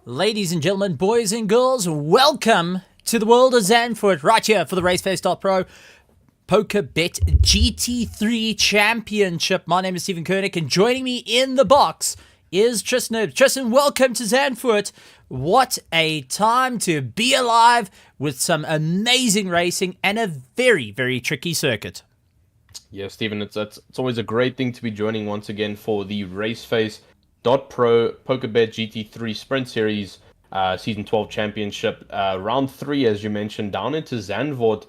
Ladies and gentlemen, boys and girls, welcome to the world of Zandvoort, right here for the RaceFace.Pro PokerBet GT3 Championship. My name is Stephen Koenig, and joining me in the box is Tristan. Tristan, welcome to Zandvoort. What a time to be alive with some amazing racing and a very, very tricky circuit. Yeah, Stephen, it's always a great thing to be joining once again for the RaceFace.Pro PokerBet GT3 Sprint Series Season 12 Championship. Round 3, as you mentioned, down into Zandvoort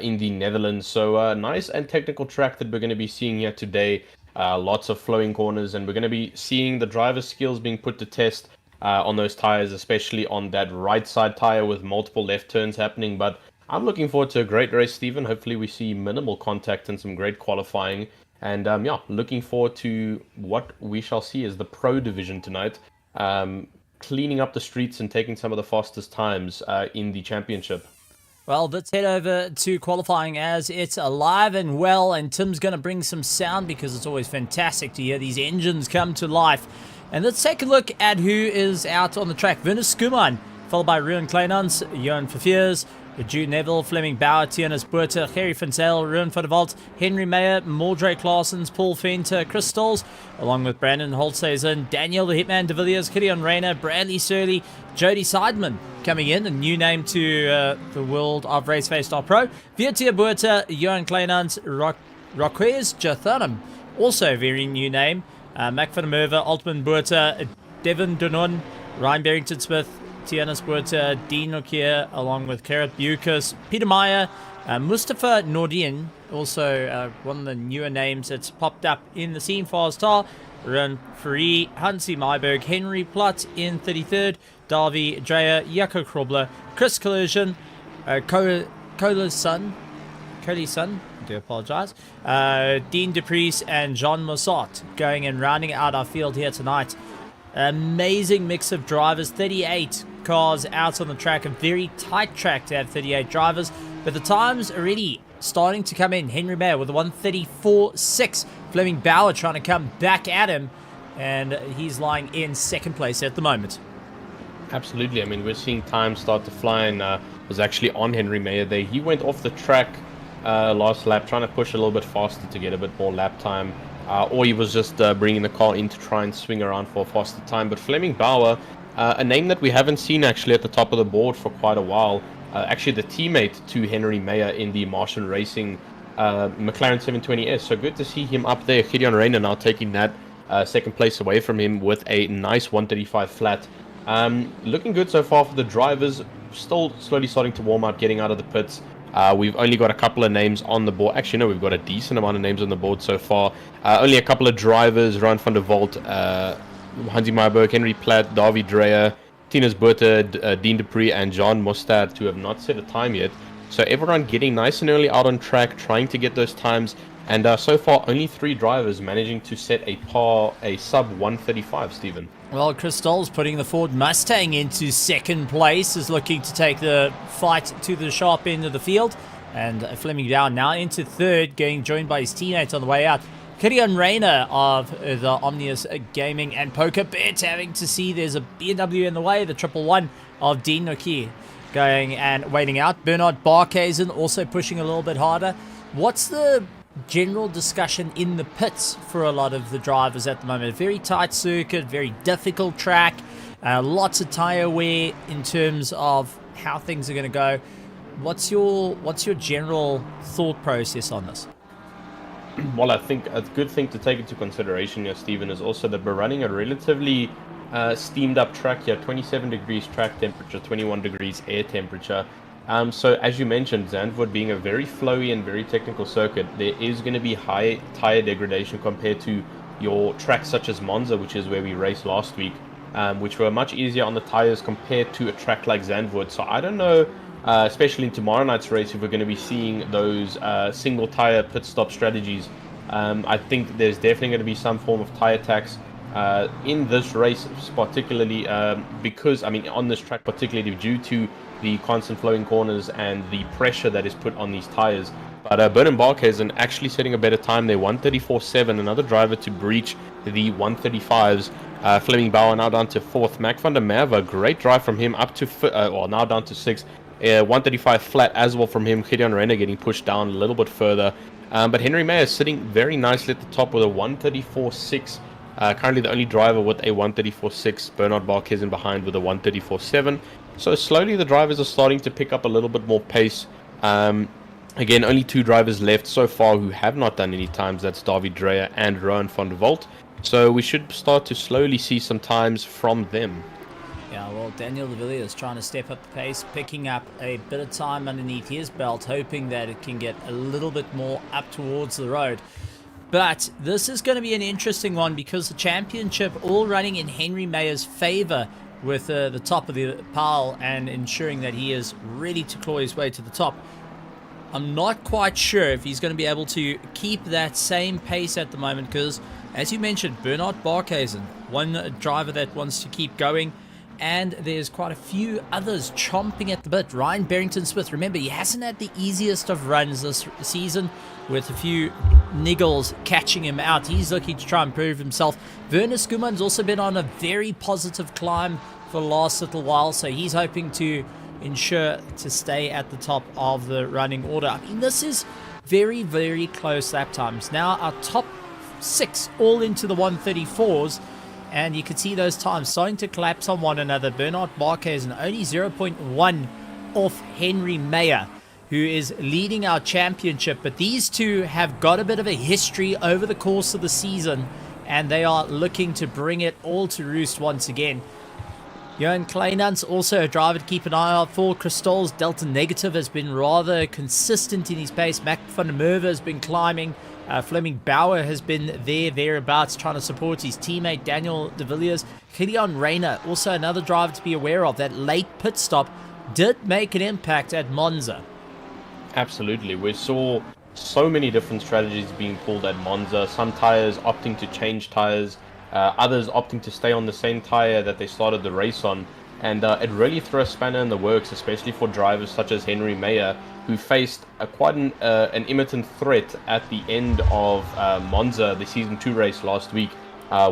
in the Netherlands. So nice and technical track that we're going to be seeing here today. Lots of flowing corners, and we're going to be seeing the driver's skills being put to test on those tires, especially on that right side tire with multiple left turns happening. But I'm looking forward to a great race, Stephen. Hopefully we see minimal contact and some great qualifying. And yeah, looking forward to what we shall see as the Pro Division tonight, cleaning up the streets and taking some of the fastest times in the championship. Well, let's head over to qualifying as it's alive and well, and Tim's going to bring some sound because it's always fantastic to hear these engines come to life. And let's take a look at who is out on the track. Werner Skuman, followed by Ruan Kleinans, Johan Verveers, Jude Neville, Fleming Bauer, Tianus Buerta, Gerry van Zyl, Ruan van der Walt, Henry Meyer, Mordre Claessens, Paul Venter, Chris Stolz, along with Brandon Holtzeisen, Daniel the Hitman de Villiers, Gideon Reyna, Bradley Surley, Jody Seidman coming in, a new name to the world of RaceFace.Pro, Viertia Buerta, Johan Kleinans, Roquez Jathanam, also a very new name, Mac van der Merwe, Altman Buerta, Devin Dunon, Ryan Barrington-Smith, Tianus Buerta, Dean Nokia, along with Karat Bukas, Peter Meyer, Mustafa Nordin, also one of the newer names that's popped up in the scene for Star, Ron Free, Hansi Myberg, Henry Platt in 33rd, Darby Dreyer, Jaco Krobler, Chris Collision, Kohler's son, I do apologize, Dean DePriest, and Jean Mossot going and rounding out our field here tonight. Amazing mix of drivers, 38 cars out on the track, a very tight track to have 38 drivers, but the times already starting to come in. Henry Mayer with a 1:34.6, Fleming Bauer trying to come back at him, and he's lying in second place at the moment. Absolutely. I mean, we're seeing time start to fly, and was actually on Henry Mayer there. He went off the track last lap, trying to push a little bit faster to get a bit more lap time. Or he was just bringing the car in to try and swing around for a faster time. But Fleming Bauer, a name that we haven't seen actually at the top of the board for quite a while. Actually the teammate to Henry Mayer in the Martian Racing McLaren 720S. So good to see him up there. Gideon Reyna now taking that second place away from him with a nice 135 flat. Looking good so far for the drivers. Still slowly starting to warm up, getting out of the pits. We've only got a couple of names on the board. Actually, no, we've got a decent amount of names on the board so far. Only a couple of drivers, Ruan van der Walt, Hansi Myberg, Henry Platt, Davy Dreyer, Tianus Buerta, Dean Dupree, and John Mostert, who have not set a time yet. So everyone getting nice and early out on track, trying to get those times. And so far, only 3 drivers managing to set a sub 135, Stephen. Well, Chris Stolz putting the Ford Mustang into second place, is looking to take the fight to the sharp end of the field. And Fleming down now into third, getting joined by his teammates on the way out. Gideon Reyna of the Omnius Gaming and PokerBet having to see there's a BMW in the way, the 111 of Dean Nokia going and waiting out. Bernard Barkhuizen also pushing a little bit harder. What's the general discussion in the pits for a lot of the drivers at the moment? A very tight circuit, very difficult track, lots of tire wear in terms of how things are going to go. What's your general thought process on this? Well, I think a good thing to take into consideration here, Stephen, is also that we're running a relatively steamed up track here. 27 degrees track temperature, 21 degrees air temperature. So as you mentioned, Zandvoort being a very flowy and very technical circuit, there is going to be high tire degradation compared to your tracks such as Monza, which is where we raced last week, which were much easier on the tires compared to a track like Zandvoort. So I don't know, especially in tomorrow night's race, if we're going to be seeing those single tire pit stop strategies. I think there's definitely going to be some form of tire tax in this race, particularly because, I mean, on this track, particularly due to the constant flowing corners and the pressure that is put on these tires. But Bernard Barkhuizen actually setting a better time there, 1:34.7, another driver to breach the 1:35s. Fleming Bauer now down to 4th. Mac van der Merwe, great drive from him up to, now down to 6th. 135 flat as well from him. Gideon Renner getting pushed down a little bit further. But Henry Meyer sitting very nicely at the top with a 134.6. Currently the only driver with a 134.6. Bernard Barkhuizen behind with a 134.7. So slowly the drivers are starting to pick up a little bit more pace. Again, only 2 drivers left so far who have not done any times. That's David Dreyer and Rowan van der Walt. So we should start to slowly see some times from them. Yeah, well, Daniel de Villiers trying to step up the pace, picking up a bit of time underneath his belt, hoping that it can get a little bit more up towards the road. But this is going to be an interesting one because the championship all running in Henry Meyer's favor with the top of the pile and ensuring that he is ready to claw his way to the top. I'm not quite sure if he's going to be able to keep that same pace at the moment because, as you mentioned, Bernard Barkhuizen, one driver that wants to keep going, and there's quite a few others chomping at the bit. Ryan Barrington-Smith, remember, he hasn't had the easiest of runs this season with a few niggles catching him out. He's looking to try and prove himself. Werner Skuman's also been on a very positive climb for the last little while, so he's hoping to ensure to stay at the top of the running order. I mean, this is very, very close lap times. Now our top 6 all into the 134s, and you can see those times starting to collapse on one another. Bernard Barkhuizen only 0.1 off Henry Meyer, who is leading our championship. But these two have got a bit of a history over the course of the season, and they are looking to bring it all to roost once again. Johan Kleinans, also a driver to keep an eye out for. Cristol's Delta Negative has been rather consistent in his pace. Mac van der Merwe has been climbing. Fleming Bauer has been thereabouts, trying to support his teammate Daniel de Villiers. Gideon Reyna, also another driver to be aware of. That late pit stop did make an impact at Monza. Absolutely. We saw so many different strategies being pulled at Monza. Some tires opting to change tires, others opting to stay on the same tire that they started the race on. And it really threw a spanner in the works, especially for drivers such as Henry Meyer, who faced quite an imminent threat at the end of Monza, the Season 2 race last week,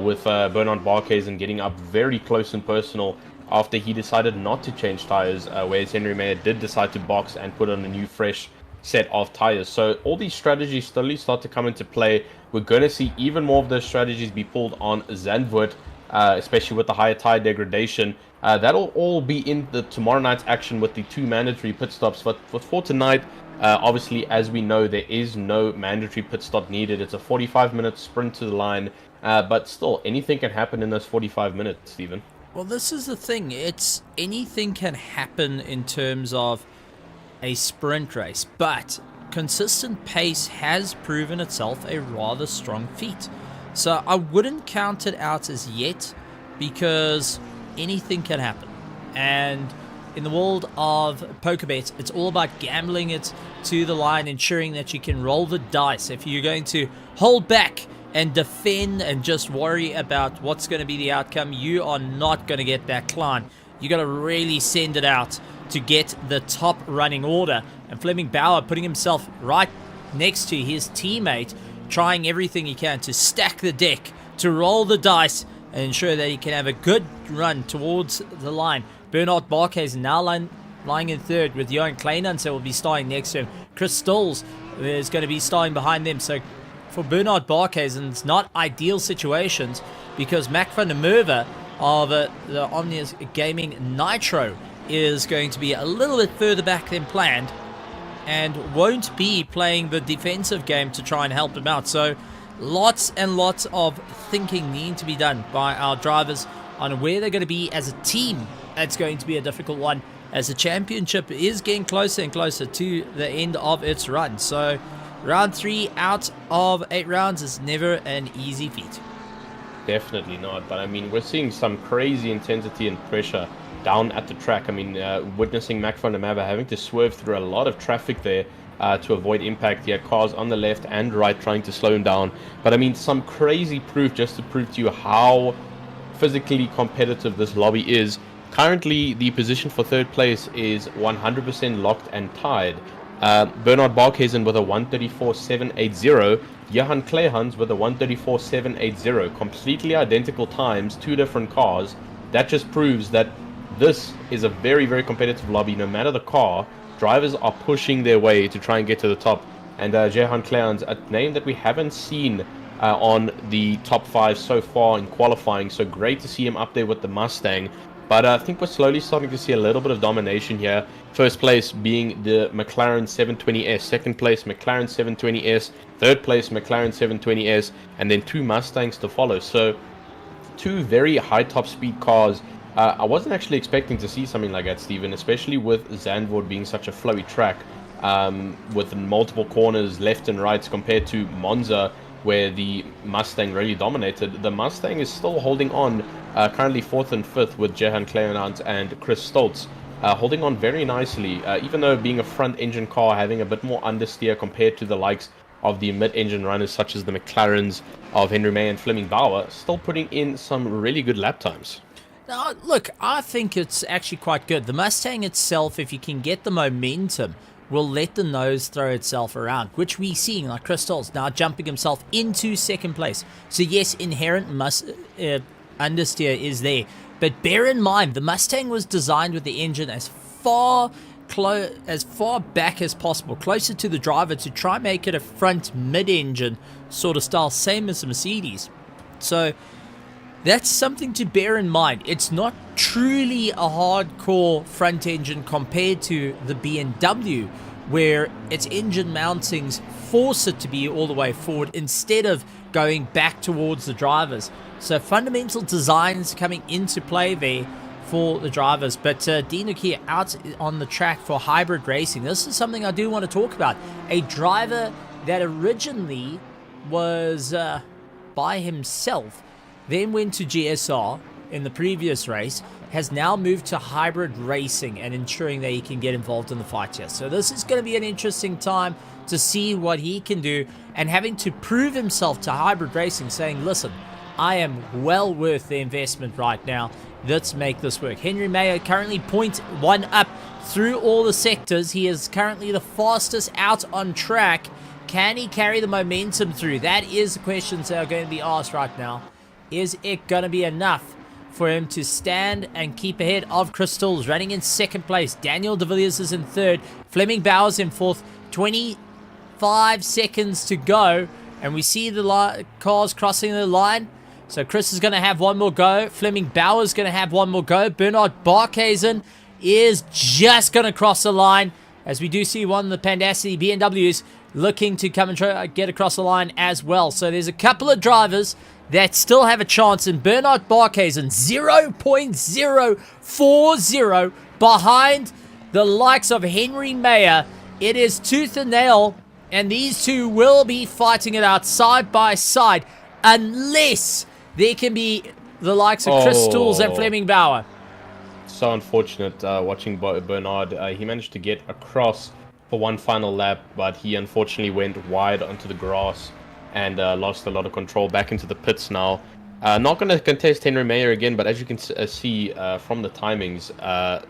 with Bernard Barkhuizen getting up very close and personal after he decided not to change tires, whereas Henry Meyer did decide to box and put on a new fresh set of tires. So all these strategies slowly start to come into play. We're going to see even more of those strategies be pulled on Zandvoort, especially with the higher tire degradation. That'll all be in the tomorrow night's action with the 2 mandatory pit stops. But for tonight, obviously, as we know, there is no mandatory pit stop needed. It's a 45-minute sprint to the line. But still, anything can happen in those 45 minutes, Stephen. Well, this is the thing. It's anything can happen in terms of a sprint race, but consistent pace has proven itself a rather strong feat. So I wouldn't count it out as yet because anything can happen. And in the world of PokerBet, it's all about gambling it to the line, ensuring that you can roll the dice. If you're going to hold back and defend and just worry about what's going to be the outcome, you are not going to get that climb. You got to really send it out to get the top running order. And Fleming Bauer putting himself right next to his teammate, trying everything he can to stack the deck, to roll the dice, and ensure that he can have a good run towards the line. Bernard Barkhuizen now lying in third with Johan Kleinans, who will be starting next to him. Chris Stolz is going to be starting behind them. So for Bernard Barkhuizen, it's not ideal situations because Mac van der Merwe of the Omnius Gaming Nitro is going to be a little bit further back than planned and won't be playing the defensive game to try and help him out. So lots and lots of thinking need to be done by our drivers on where they're going to be as a team. That's going to be a difficult one as the championship is getting closer and closer to the end of its run. So round 3 out of 8 rounds is never an easy feat. Definitely not, but I mean, we're seeing some crazy intensity and pressure down at the track. I mean, witnessing Mac van der Merwe having to swerve through a lot of traffic there to avoid impact. He had cars on the left and right trying to slow him down. But I mean, some crazy proof just to prove to you how physically competitive this lobby is. Currently, the position for third place is 100% locked and tied. Bernard Barkhuizen with a 134.780. Johan Klehans with a 134.780. Completely identical times, 2 different cars. That just proves that this is a very, very competitive lobby. No matter the car, drivers are pushing their way to try and get to the top. And Johan Klehans, a name that we haven't seen on the top 5 so far in qualifying. So great to see him up there with the Mustang. But I think we're slowly starting to see a little bit of domination here. First place being the McLaren 720S. Second place, McLaren 720S. Third place, McLaren 720S. And then 2 Mustangs to follow. So 2 very high top speed cars. I wasn't actually expecting to see something like that, Steven, especially with Zandvoort being such a flowy track. With multiple corners left and right compared to Monza, where the Mustang really dominated. The Mustang is still holding on, currently 4th and 5th with Johan Klehans and Chris Stoltz, holding on very nicely, even though being a front engine car, having a bit more understeer compared to the likes of the mid-engine runners such as the McLarens of Henry May and Fleming Bauer, still putting in some really good lap times. Now, look, I think it's actually quite good. The Mustang itself, if you can get the momentum, will let the nose throw itself around, which we're seeing, like Chris Stoltz now jumping himself into 2nd place. So yes, inherent understeer is there, but bear in mind, the Mustang was designed with the engine as far back as possible, closer to the driver, to try and make it a front mid-engine sort of style, same as the Mercedes. So that's something to bear in mind. It's not truly a hardcore front engine compared to the BMW, where its engine mountings force it to be all the way forward instead of going back towards the drivers. So fundamental designs coming into play there for the drivers. But Dino here out on the track for hybrid racing. This is something I do want to talk about. A driver that originally was by himself, then went to GSR in the previous race, has now moved to hybrid racing and ensuring that he can get involved in the fight here. So this is going to be an interesting time to see what he can do, and having to prove himself to hybrid racing, saying, listen, I am well worth the investment right now. Let's make this work. Henry Mayer currently 0.1 up through all the sectors. He is currently the fastest out on track. Can he carry the momentum through? That is the questions that are going to be asked right now. Is it going to be enough for him to stand and keep ahead of Chris Stoltz, running in 2nd place? Daniel De Villiers is in 3rd. Fleming Bauer's in 4th. 25 seconds to go. And we see the cars crossing the line. So Chris is going to have one more go. Fleming Bauer's going to have one more go. Bernard Barkhuizen is just going to cross the line, as we do see one of the Pandacity BMWs looking to come and try get across the line as well. So there's a couple of drivers that still have a chance, and Bernard Barkhuizen 0.040 behind the likes of Henry Mayer. It is tooth and nail, and these two will be fighting it out side by side, unless there can be the likes of Chris Stoltz and Fleming Bauer. So unfortunate watching Bernard. He managed to get across for one final lap, but he unfortunately went wide onto the grass and lost a lot of control. Back into the pits now. Not going to contest Henry Mayer again, but as you can see from the timings,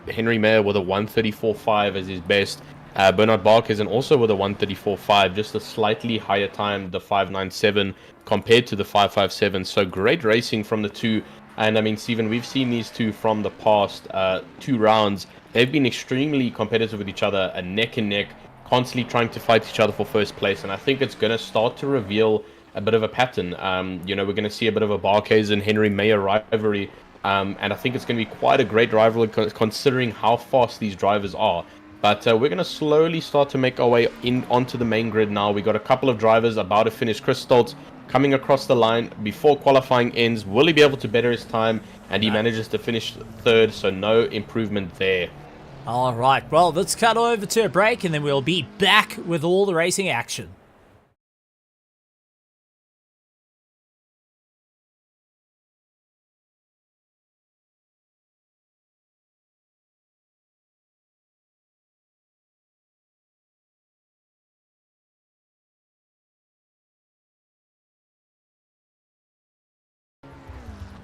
Henry Mayer with a 134.5 as his best. Bernard Barkhuizen also with a 134.5, just a slightly higher time, the 597 compared to the 557. So great racing from the two. And I mean, Steven, we've seen these two from the past 2 rounds. They've been extremely competitive with each other, neck and neck, constantly trying to fight each other for first place. And I think it's going to start to reveal a bit of a pattern. You know, we're going to see a bit of a Barkhuizen and Henry Mayer rivalry. And I think it's going to be quite a great rivalry considering how fast these drivers are. But we're going to slowly start to make our way onto the main grid now. We got a couple of drivers about to finish. Chris Stoltz coming across the line before qualifying ends. Will he be able to better his time? And he manages to finish 3rd, so no improvement there. All right, well, let's cut over to a break, and then we'll be back with all the racing action.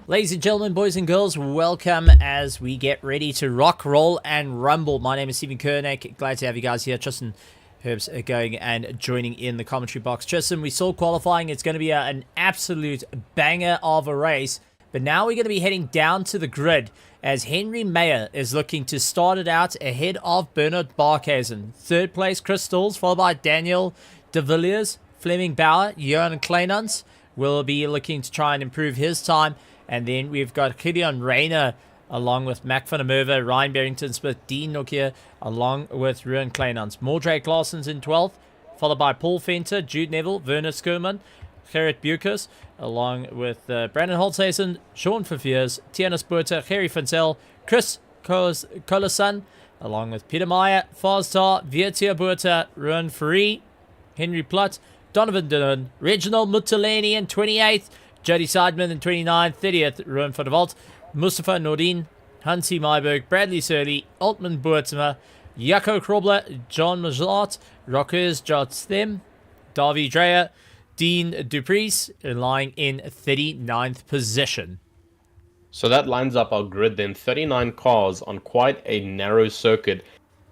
Ladies and gentlemen, boys and girls, welcome as we get ready to rock, roll, and rumble. My name is Stephen Koenig. Glad to have you guys here. Tristan Herb's going and joining in the commentary box. Tristan, we saw qualifying. It's going to be an absolute banger of a race. But now we're going to be heading down to the grid as Henry Mayer is looking to start it out ahead of Bernard Barkhuizen. Third place, Crystals, followed by Daniel De Villiers, Fleming Bauer, Johan Kleinans will be looking to try and improve his time. And then we've got Gideon Rayner along with Mac van der Merwe, Ryan Barrington Smith, Dean Nokia, along with Ruan Kleinans. Mordrake Larson's in 12th, followed by Paul Fenter, Jude Neville, Werner Skurman, Gerrit Bukers, along with Brandon Holthuizen, Sean Verveers, Tianus Buerta, Gerry Fintel, Chris Colasan, along with Peter Meyer, Faztar, Vietia Buerta, Ruan Ferry, Henry Plutt, Donovan Dillon, Reginald Mutaleni in 28th, Jody Seidman in 29th, 30th, Ruan van der Walt, Mustafa Nordin, Hansi Myberg, Bradley Surley, Altman Boertsma, Jaco Krobler, John Majlat, Rockers Jotstem, Davy Dreyer, Dean Dupreez, lying in 39th position. So that lines up our grid then. 39 cars on quite a narrow circuit.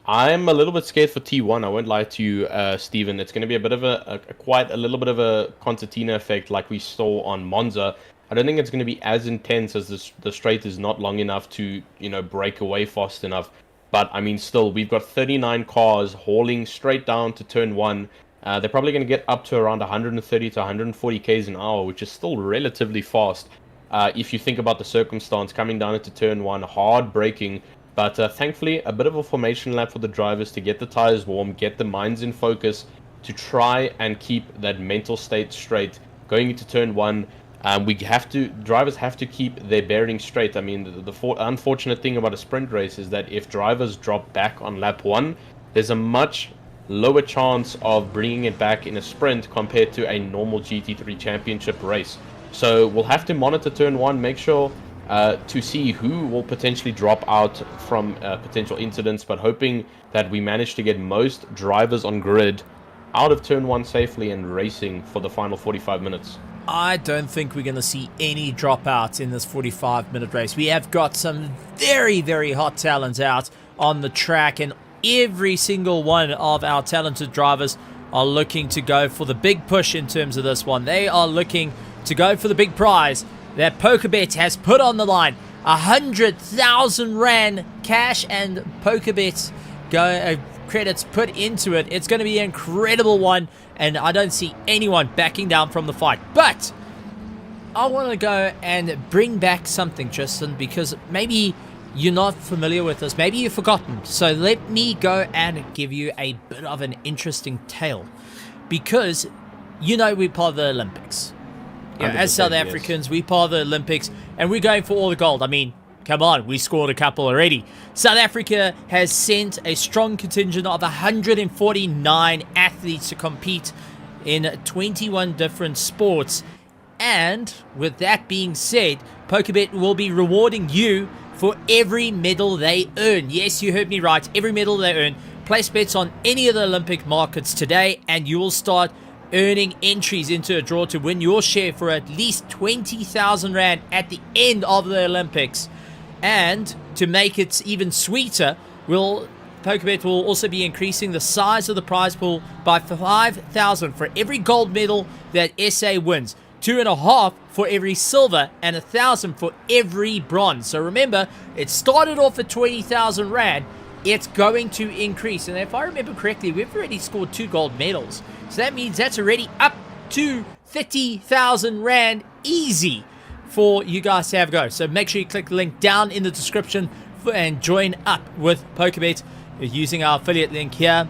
I'm a little bit scared for T1. I won't lie to you, Stephen. It's going to be a bit of quite a little bit of a concertina effect like we saw on Monza. I don't think it's going to be as intense as the straight is not long enough to, break away fast enough. But, I mean, still, we've got 39 cars hauling straight down to turn 1. They're probably going to get up to around 130 to 140 k's an hour, which is still relatively fast. If you think about the circumstance, coming down into turn 1, hard braking. But thankfully, a bit of a formation lap for the drivers to get the tires warm, get the minds in focus, to try and keep that mental state straight. Going into turn 1, drivers have to keep their bearings straight. I mean, the unfortunate thing about a sprint race is that if drivers drop back on lap 1, there's a much lower chance of bringing it back in a sprint compared to a normal GT3 championship race. So we'll have to monitor turn 1, make sure to see who will potentially drop out from potential incidents, but hoping that we manage to get most drivers on grid out of turn 1 safely and racing for the final 45 minutes. I don't think we're going to see any dropouts in this 45-minute race. We have got some very, very hot talents out on the track, and every single one of our talented drivers are looking to go for the big push in terms of this one. They are looking to go for the big prize that PokerBet has put on the line. 100,000 Rand cash and PokerBet credits put into it. It's going to be an incredible one, and I don't see anyone backing down from the fight. But I want to go and bring back something, Tristan, because maybe you're not familiar with this. Maybe you've forgotten. So let me go and give you a bit of an interesting tale. Because, we're part of the Olympics. As South Africans, we're part of the Olympics, and we're going for all the gold. I mean, come on, we scored a couple already. South Africa has sent a strong contingent of 149 athletes to compete in 21 different sports. And with that being said, PokerBet will be rewarding you for every medal they earn. Yes, you heard me right. Every medal they earn. Place bets on any of the Olympic markets today, and you will start earning entries into a draw to win your share for at least 20,000 Rand at the end of the Olympics. And to make it even sweeter, PokerBet will also be increasing the size of the prize pool by 5,000 for every gold medal that SA wins, 2.5 for every silver, and 1,000 for every bronze. So remember, it started off at 20,000 Rand. It's going to increase. And if I remember correctly, we've already scored 2 gold medals. So that means that's already up to 30,000 Rand easy for you guys to have a go. So make sure you click the link down in the description and join up with PokerBet using our affiliate link here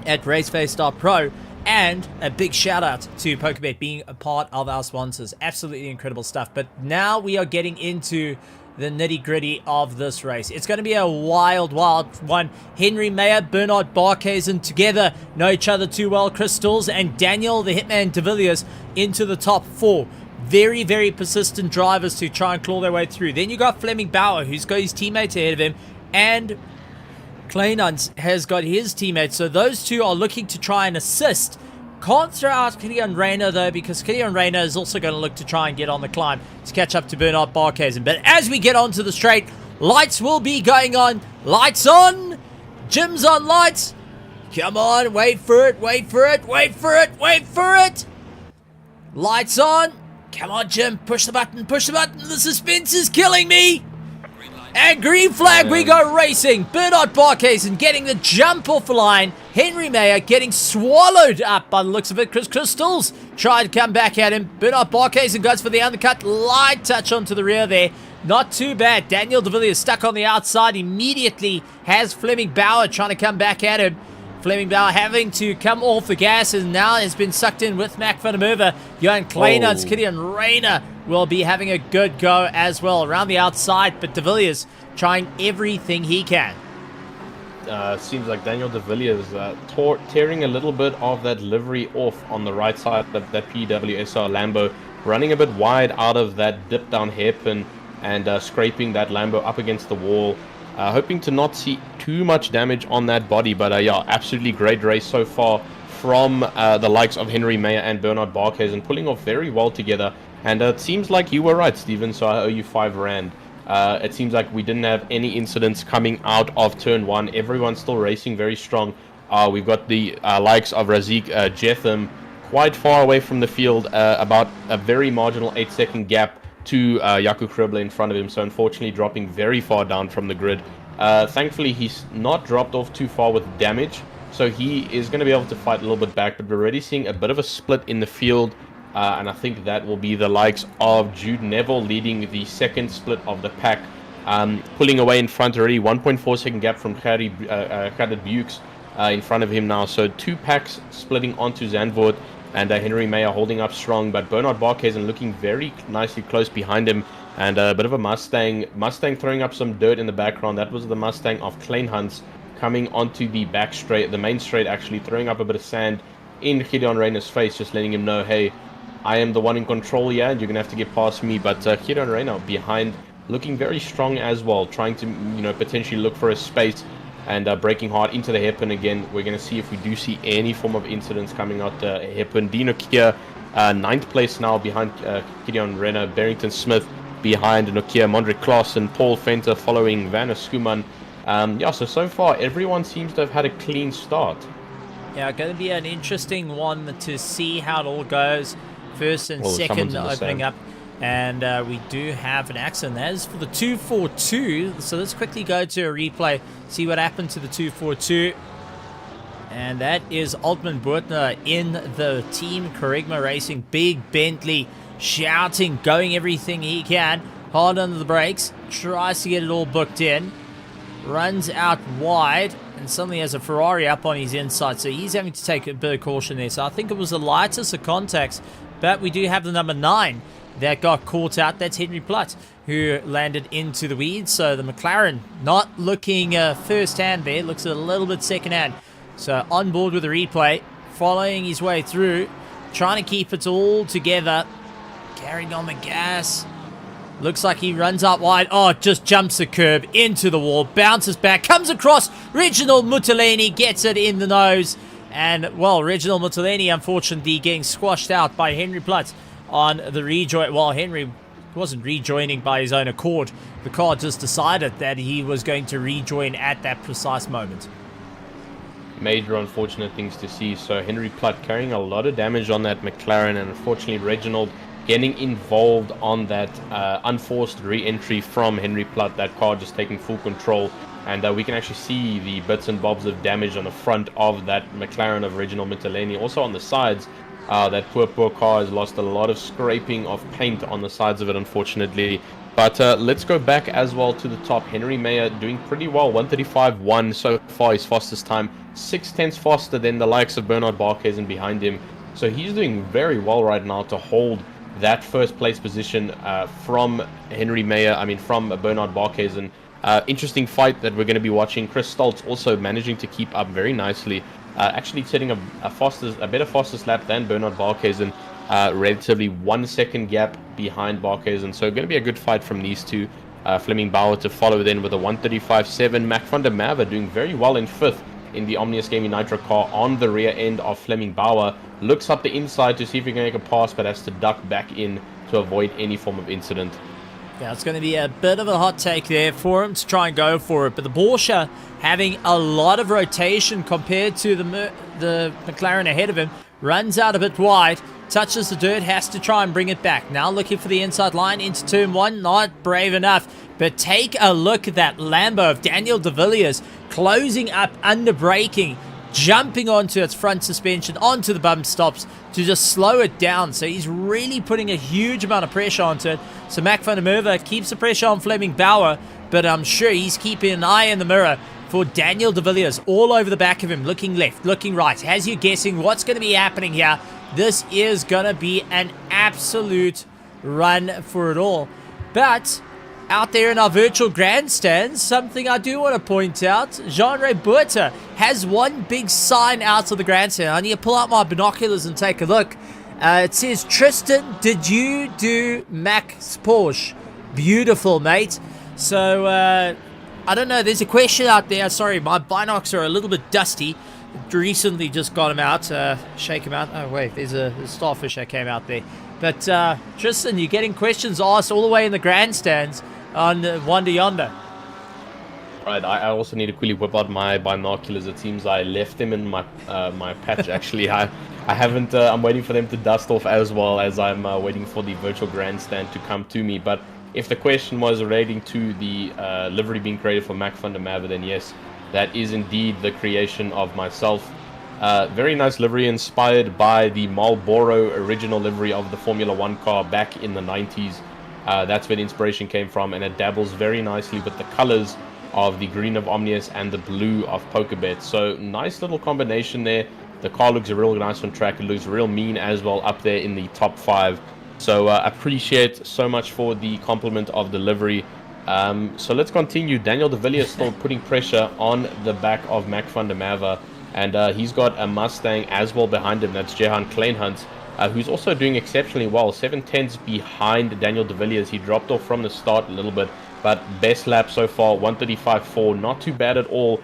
at RaceFace.Pro. And a big shout out to PokerBet being a part of our sponsors. Absolutely incredible stuff. But now we are getting into the nitty-gritty of this race. It's going to be a wild, wild one. Henry Mayer, Bernard Barkhuizen together know each other too well. Crystals and Daniel, the Hitman De Villiers, into the top 4. Very, very persistent drivers to try and claw their way through. Then you got Fleming Bauer, who's got his teammates ahead of him, and Kleinans has got his teammates. So those two are looking to try and assist. Can't throw out Gideon Rayner, though, because Gideon Rayner is also going to look to try and get on the climb to catch up to Bernard Barkhuizen. But as we get onto the straight, lights will be going on. Lights on! Gyms on lights! Come on, wait for it, wait for it, wait for it, wait for it. Lights on. Come on, Jim, push the button, push the button. The suspense is killing me. And green flag, we go racing. Bernard Barkhuizen getting the jump off the line. Henry Mayer getting swallowed up by the looks of it. Chris Crystals tried to come back at him. Bernard Barkhuizen goes for the undercut. Light touch onto the rear there. Not too bad. Daniel de Villiers stuck on the outside. Immediately has Fleming Bauer trying to come back at him. Fleming Bauer having to come off the gas and now has been sucked in with Mac van der Merwe. Johan Kleinards, Gideon Rayner will be having a good go as well around the outside, but de Villiers trying everything he can. Seems like Daniel de Villiers tearing a little bit of that livery off on the right side of that PWSR Lambo, running a bit wide out of that dip down hairpin and scraping that Lambo up against the wall. Hoping to not see too much damage on that body, but yeah, absolutely great race so far from the likes of Henry Mayer and Bernard Barkhuizen, pulling off very well together. And it seems like you were right, Steven, so I owe you 5 Rand. It seems like we didn't have any incidents coming out of turn 1. Everyone's still racing very strong. We've got the likes of Razik Jetham quite far away from the field, about a very marginal 8-second gap to Jaco Kröble in front of him, so unfortunately dropping very far down from the grid. Thankfully, he's not dropped off too far with damage, so he is going to be able to fight a little bit back, but we're already seeing a bit of a split in the field. And I think that will be the likes of Jude Neville leading the second split of the pack. Pulling away in front already, 1.4 second gap from Khalid Bukes in front of him now. So 2 packs splitting onto Zandvoort and Henry Mayer holding up strong. But Bernard Barkhuizen looking very nicely close behind him. And a bit of a Mustang throwing up some dirt in the background. That was the Mustang of Kleinhans coming onto the back straight, the main straight actually, throwing up a bit of sand in Gideon Rayner's face, just letting him know, hey, I am the one in control here, and you're going to have to get past me. But Gideon Rayner behind, looking very strong as well, trying to, potentially look for a space and breaking hard into the hairpin again. We're going to see if we do see any form of incidents coming out the hairpin. Dino Kia, 9th place now behind Gideon Rayner. Barrington Smith behind Nokia. Mondrick Klassen, Paul Venter following Vanna Skuman. So far, everyone seems to have had a clean start. Yeah, going to be an interesting one to see how it all goes. First and second opening up, and we do have an accident. That is for the 242, so let's quickly go to a replay, see what happened to the 242. And that is Altman Boertner in the team Kerygma Racing. Big Bentley shouting, going everything he can, hard under the brakes, tries to get it all booked in, runs out wide, and suddenly has a Ferrari up on his inside, so he's having to take a bit of caution there. So I think it was the lightest of contacts. But we do have the number 9 that got caught out. That's Henry Platt, who landed into the weeds. So the McLaren not looking first hand there. Looks a little bit second hand. So on board with the replay. Following his way through. Trying to keep it all together. Carrying on the gas. Looks like he runs out wide. Oh, just jumps the curb into the wall. Bounces back. Comes across. Reginald Muteleni gets it in the nose. And, well, Reginald Muteleni, unfortunately, getting squashed out by Henry Platt on the rejoin. Well, Henry wasn't rejoining by his own accord. The car just decided that he was going to rejoin at that precise moment. Major unfortunate things to see. So Henry Platt carrying a lot of damage on that McLaren, and unfortunately Reginald getting involved on that unforced re-entry from Henry Platt. That car just taking full control. And we can actually see the bits and bobs of damage on the front of that McLaren of Reginald Muteleni. Also on the sides, that poor car has lost a lot of scraping of paint on the sides of it, unfortunately. But let's go back as well to the top. Henry Mayer doing pretty well. 1:35.1 so far, his fastest time. 0.6 faster than the likes of Bernard Barkhuizen behind him. So he's doing very well right now to hold that first place position from from Bernard Barkhuizen. Interesting fight that we're going to be watching. Chris Stoltz also managing to keep up very nicely. Actually setting a better fastest lap than Bernard Barkhuizen. Relatively 1 second gap behind Barkhuizen. So going to be a good fight from these two. Fleming Bauer to follow then with a 1:35.7. Mac van der Merwe doing very well in 5th in the Omnius Gaming Nitro car on the rear end of Fleming Bauer. Looks up the inside to see if he can make a pass, but has to duck back in to avoid any form of incident. Yeah, it's going to be a bit of a hot take there for him to try and go for it. But the Porsche having a lot of rotation compared to the McLaren ahead of him. Runs out a bit wide, touches the dirt, has to try and bring it back. Now looking for the inside line into turn 1, not brave enough. But take a look at that Lambo of Daniel de Villiers closing up under braking, jumping onto its front suspension, onto the bump stops to just slow it down. So he's really putting a huge amount of pressure onto it. So Mac van der Merwe keeps the pressure on Fleming Bauer, but I'm sure he's keeping an eye in the mirror for Daniel de Villiers all over the back of him, looking left, looking right. Has you guessing what's going to be happening here? This is going to be an absolute run for it all. But out there in our virtual grandstands, something I do want to point out, Jean-Ray Buerta has one big sign out of the grandstand. I need to pull out my binoculars and take a look. It says, Tristan, did you do Max Porsche? Beautiful, mate. So, I don't know, there's a question out there. Sorry, my binocs are a little bit dusty. Recently just got them out, shake them out. Oh, wait, there's a starfish that came out there. But, Tristan, you're getting questions asked all the way in the grandstands on Wonder Yonder. Right, I also need to quickly whip out my binoculars. It seems I left them in my my patch. Actually, I haven't. I'm waiting for them to dust off as well as I'm waiting for the virtual grandstand to come to me. But if the question was relating to the livery being created for Mac van der Merwe, then yes, that is indeed the creation of myself. Very nice livery inspired by the Marlboro original livery of the Formula 1 car back in the 90s. That's where the inspiration came from, and it dabbles very nicely with the colors of the green of Omnius and the blue of PokerBet. So nice little combination there. The car looks real nice on track. It looks real mean as well, up there in the top 5. So appreciate so much for the compliment of the livery. So let's continue. Daniel de Villiers still putting pressure on the back of Mac van der Merwe, and he's got a Mustang as well behind him. That's Jehan Kleinhunt, who's also doing exceptionally well. 7/10s behind Daniel de Villiers. He dropped off from the start a little bit, but best lap so far, 1:35.4. Not too bad at all.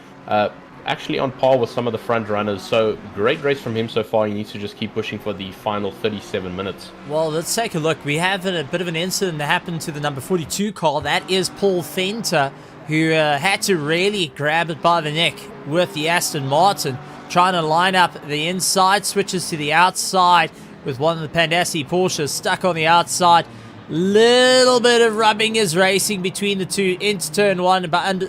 Actually on par with some of the front runners. So great race from him so far. He needs to just keep pushing for the final 37 minutes. Well, let's take a look. We have a bit of an incident that happened to the number 42 car. That is Paul Venter, who had to really grab it by the neck with the Aston Martin, trying to line up the inside, switches to the outside with one of the Pandassi Porsches stuck on the outside. Little bit of rubbing is racing between the two into turn 1, but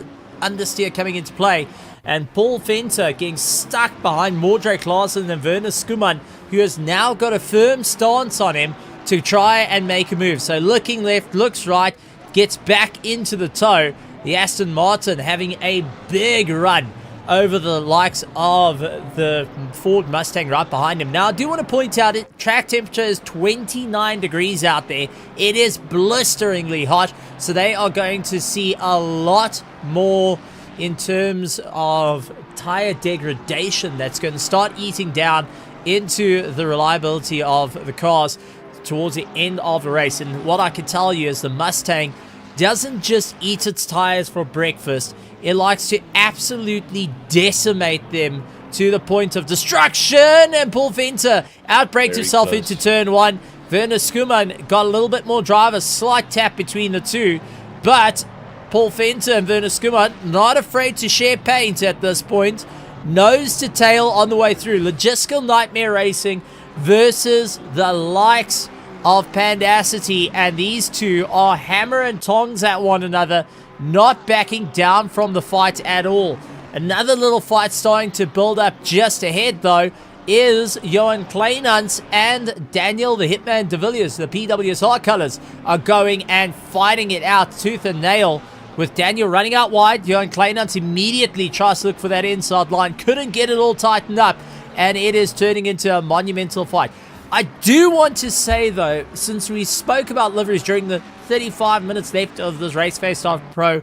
understeer coming into play. And Paul Venter getting stuck behind Mordred Larsen and Werner Skuman, who has now got a firm stance on him to try and make a move. So looking left, looks right, gets back into the toe. The Aston Martin having a big run over the likes of the Ford Mustang right behind him. Now, I do want to point out that track temperature is 29 degrees out there. It is blisteringly hot, so they are going to see a lot more in terms of tire degradation that's going to start eating down into the reliability of the cars towards the end of the race. And what I can tell you is the Mustang doesn't just eat its tires for breakfast. It likes to absolutely decimate them to the point of destruction. And Paul Venter outbrakes himself into turn 1. Werner Skuman got a little bit more drive, a slight tap between the two, but Paul Venter and Werner Skuman not afraid to share paint at this point. Nose to tail on the way through. Logistical Nightmare Racing versus the likes of Pandacity, and these two are hammer and tongs at one another, not backing down from the fight at all. Another little fight starting to build up just ahead, though, is Johan Kleinhunt and Daniel the Hitman de Villiers. The PWSR colors are going and fighting it out tooth and nail, with Daniel running out wide. Johan Kleinhunt immediately tries to look for that inside line. Couldn't get it all tightened up, and it is turning into a monumental fight. I do want to say, though, since we spoke about liveries during the 35 minutes left of this RaceFace.Pro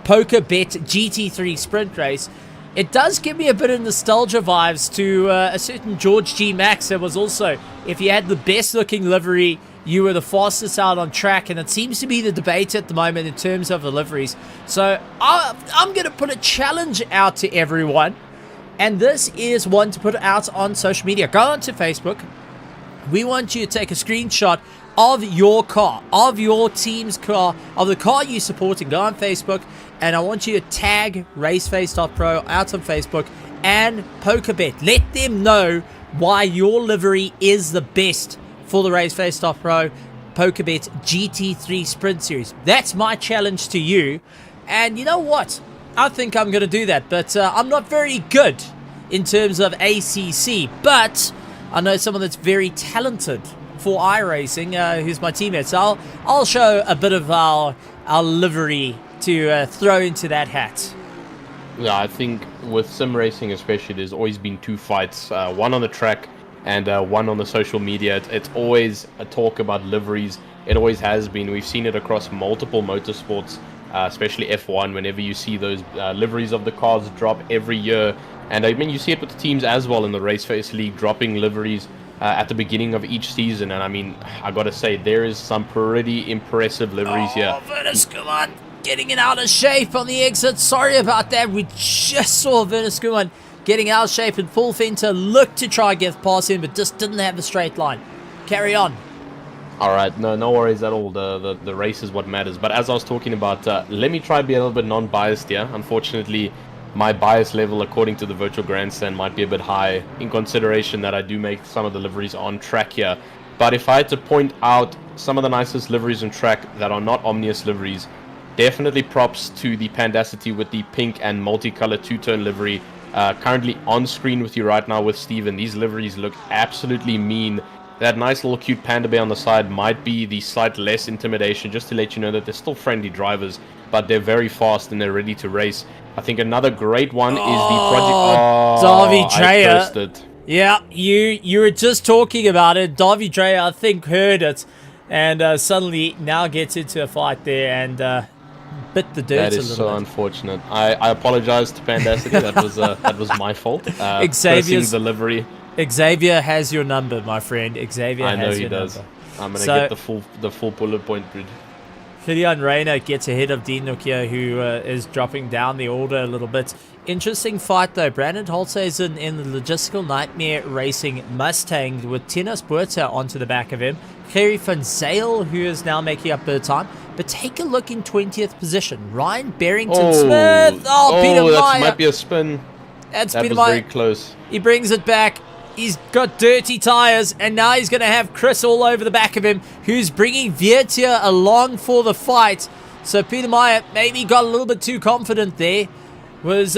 PokerBet GT3 sprint race, it does give me a bit of nostalgia vibes to a certain George G. Max that was also, if you had the best looking livery, you were the fastest out on track, and it seems to be the debate at the moment in terms of the liveries. So I'm going to put a challenge out to everyone, and this is one to put out on social media. Go onto Facebook. We want you to take a screenshot of your car, of your team's car, of the car you support, and go on Facebook, and I want you to tag RaceFace.Pro out on Facebook and PokerBet. Let them know why your livery is the best for the RaceFace.Pro PokerBet GT3 Sprint Series. That's my challenge to you. And you know what? I think I'm going to do that, but I'm not very good in terms of ACC, but I know someone that's very talented for iRacing, who's my teammate. So I'll show a bit of our livery to throw into that hat. Yeah, I think with sim racing especially, there's always been two fights, one on the track and one on the social media. It's always a talk about liveries. It always has been. We've seen it across multiple motorsports, especially F1, whenever you see those liveries of the cars drop every year. And I mean, you see it with the teams as well in the RaceFace League, dropping liveries at the beginning of each season. And I mean, I gotta say, there is some pretty impressive liveries here. Virtus, come on. Getting it out of shape on the exit. Sorry about that. We just saw Virtus getting out of shape in full fenter. Looked to try and get past him, but just didn't have a straight line. Carry on. All right, no worries at all. The race is what matters. But as I was talking about, let me try to be a little bit non-biased here. Unfortunately, my bias level, according to the virtual grandstand, might be a bit high in consideration that I do make some of the liveries on track here. But if I had to point out some of the nicest liveries on track that are not Omnius liveries, definitely props to the Pandacity with the pink and multicolored two-tone livery. Currently on screen with you right now with Steven. These liveries look absolutely mean. That nice little cute panda bear on the side might be the slight less intimidation, just to let you know that they're still friendly drivers, but they're very fast and they're ready to race. I think another great one is the Project... Davy Dreyer. I cursed it. Yeah, you were just talking about it. Davy Dreyer, I think, heard it, and suddenly now gets into a fight there and bit the dirt a little bit. That is so unfortunate. I apologize to Pandacity. that was my fault. Xavier's the livery. Xavier has your number, my friend. Xavier I know has he your does. number. I'm gonna get the full bullet point grid. Julian Reina gets ahead of Dean Nokia, who is dropping down the order a little bit. Interesting fight, though. Brandon Holzhausen in the Logistical Nightmare Racing Mustang with Tinas Buerta onto the back of him. Gerry van Zyl, who is now making up the time. But take a look in 20th position. Ryan Barrington-Smith. Oh, Peter Meyer. That might be a spin. That was Peter Meyer. Very close. He brings it back. He's got dirty tires, and now he's going to have Chris all over the back of him, who's bringing Viertia along for the fight. So Peter Meyer maybe got a little bit too confident there. Was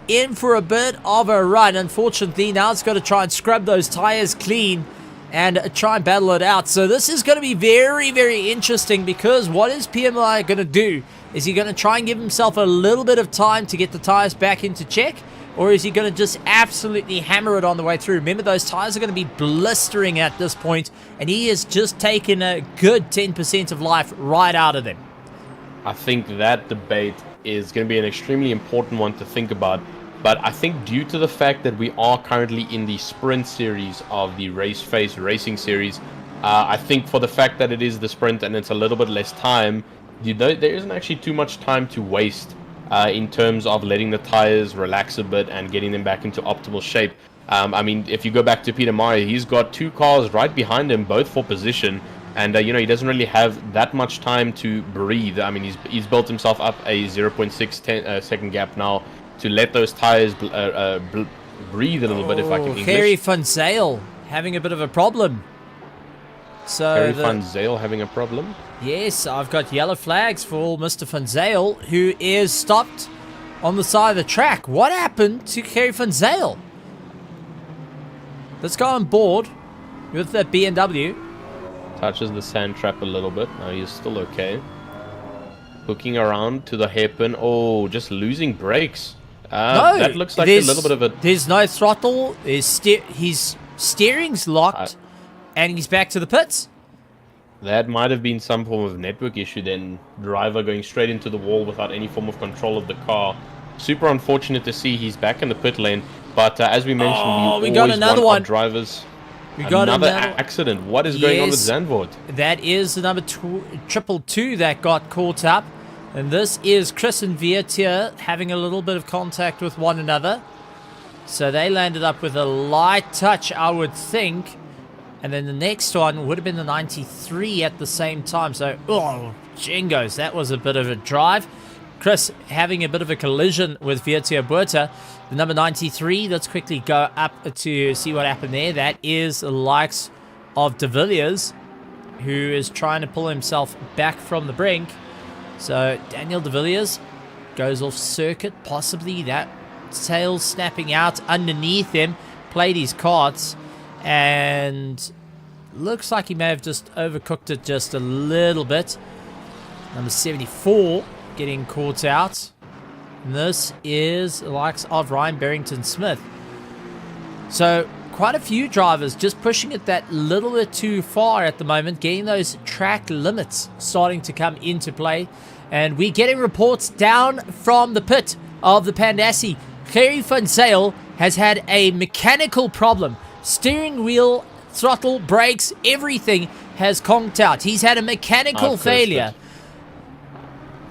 in for a bit of a run. Unfortunately, now it's got to try and scrub those tires clean and try and battle it out. So this is going to be very, very interesting, because what is Peter Meyer going to do? Is he going to try and give himself a little bit of time to get the tires back into check? Or is he going to just absolutely hammer it on the way through? Remember, those tires are going to be blistering at this point, and he has just taken a good 10% of life right out of them. I think that debate is going to be an extremely important one to think about. But I think due to the fact that we are currently in the sprint series of the RaceFace Racing Series, I think for the fact that it is the sprint and it's a little bit less time, there isn't actually too much time to waste in terms of letting the tires relax a bit and getting them back into optimal shape. I mean, if you go back to Peter Meyer, he's got two cars right behind him, both for position, and he doesn't really have that much time to breathe. I mean, he's built himself up a 0.6 second gap now to let those tires breathe a little bit, if I can English. Gerry van Zyl having a bit of a problem. So Gerry van Zyl having a problem? Yes, I've got yellow flags for Mr. van Zyl, who is stopped on the side of the track. What happened to Gerry van Zyl? Let's go on board with that BMW. Touches the sand trap a little bit. No, he's still okay. Hooking around to the hairpin. Oh, just losing brakes. No, that looks like a little bit of a... There's no throttle. His steering's locked, and he's back to the pits. That might have been some form of network issue then. Driver going straight into the wall without any form of control of the car. Super unfortunate to see he's back in the pit lane. But as we mentioned, we got another one. Drivers. We got another accident. What is going on with Zandvoort? That is the number 222 that got caught up. And this is Chris and Viertia having a little bit of contact with one another. So they landed up with a light touch, I would think. And then the next one would have been the 93 at the same time. So, oh, jingos, that was a bit of a drive. Chris having a bit of a collision with Vietia Buerta. The number 93, let's quickly go up to see what happened there. That is the likes of De Villiers, who is trying to pull himself back from the brink. So, Daniel De Villiers goes off circuit, possibly that tail snapping out underneath him, played his cards, and looks like he may have just overcooked it just a little bit. Number 74 getting caught out. And this is the likes of Ryan Barrington-Smith. So quite a few drivers just pushing it that little bit too far at the moment, getting those track limits starting to come into play. And we're getting reports down from the pit of the Pandassi. Gerry van Zyl has had a mechanical problem. Steering wheel, throttle, brakes, everything has conked out. He's had a mechanical failure.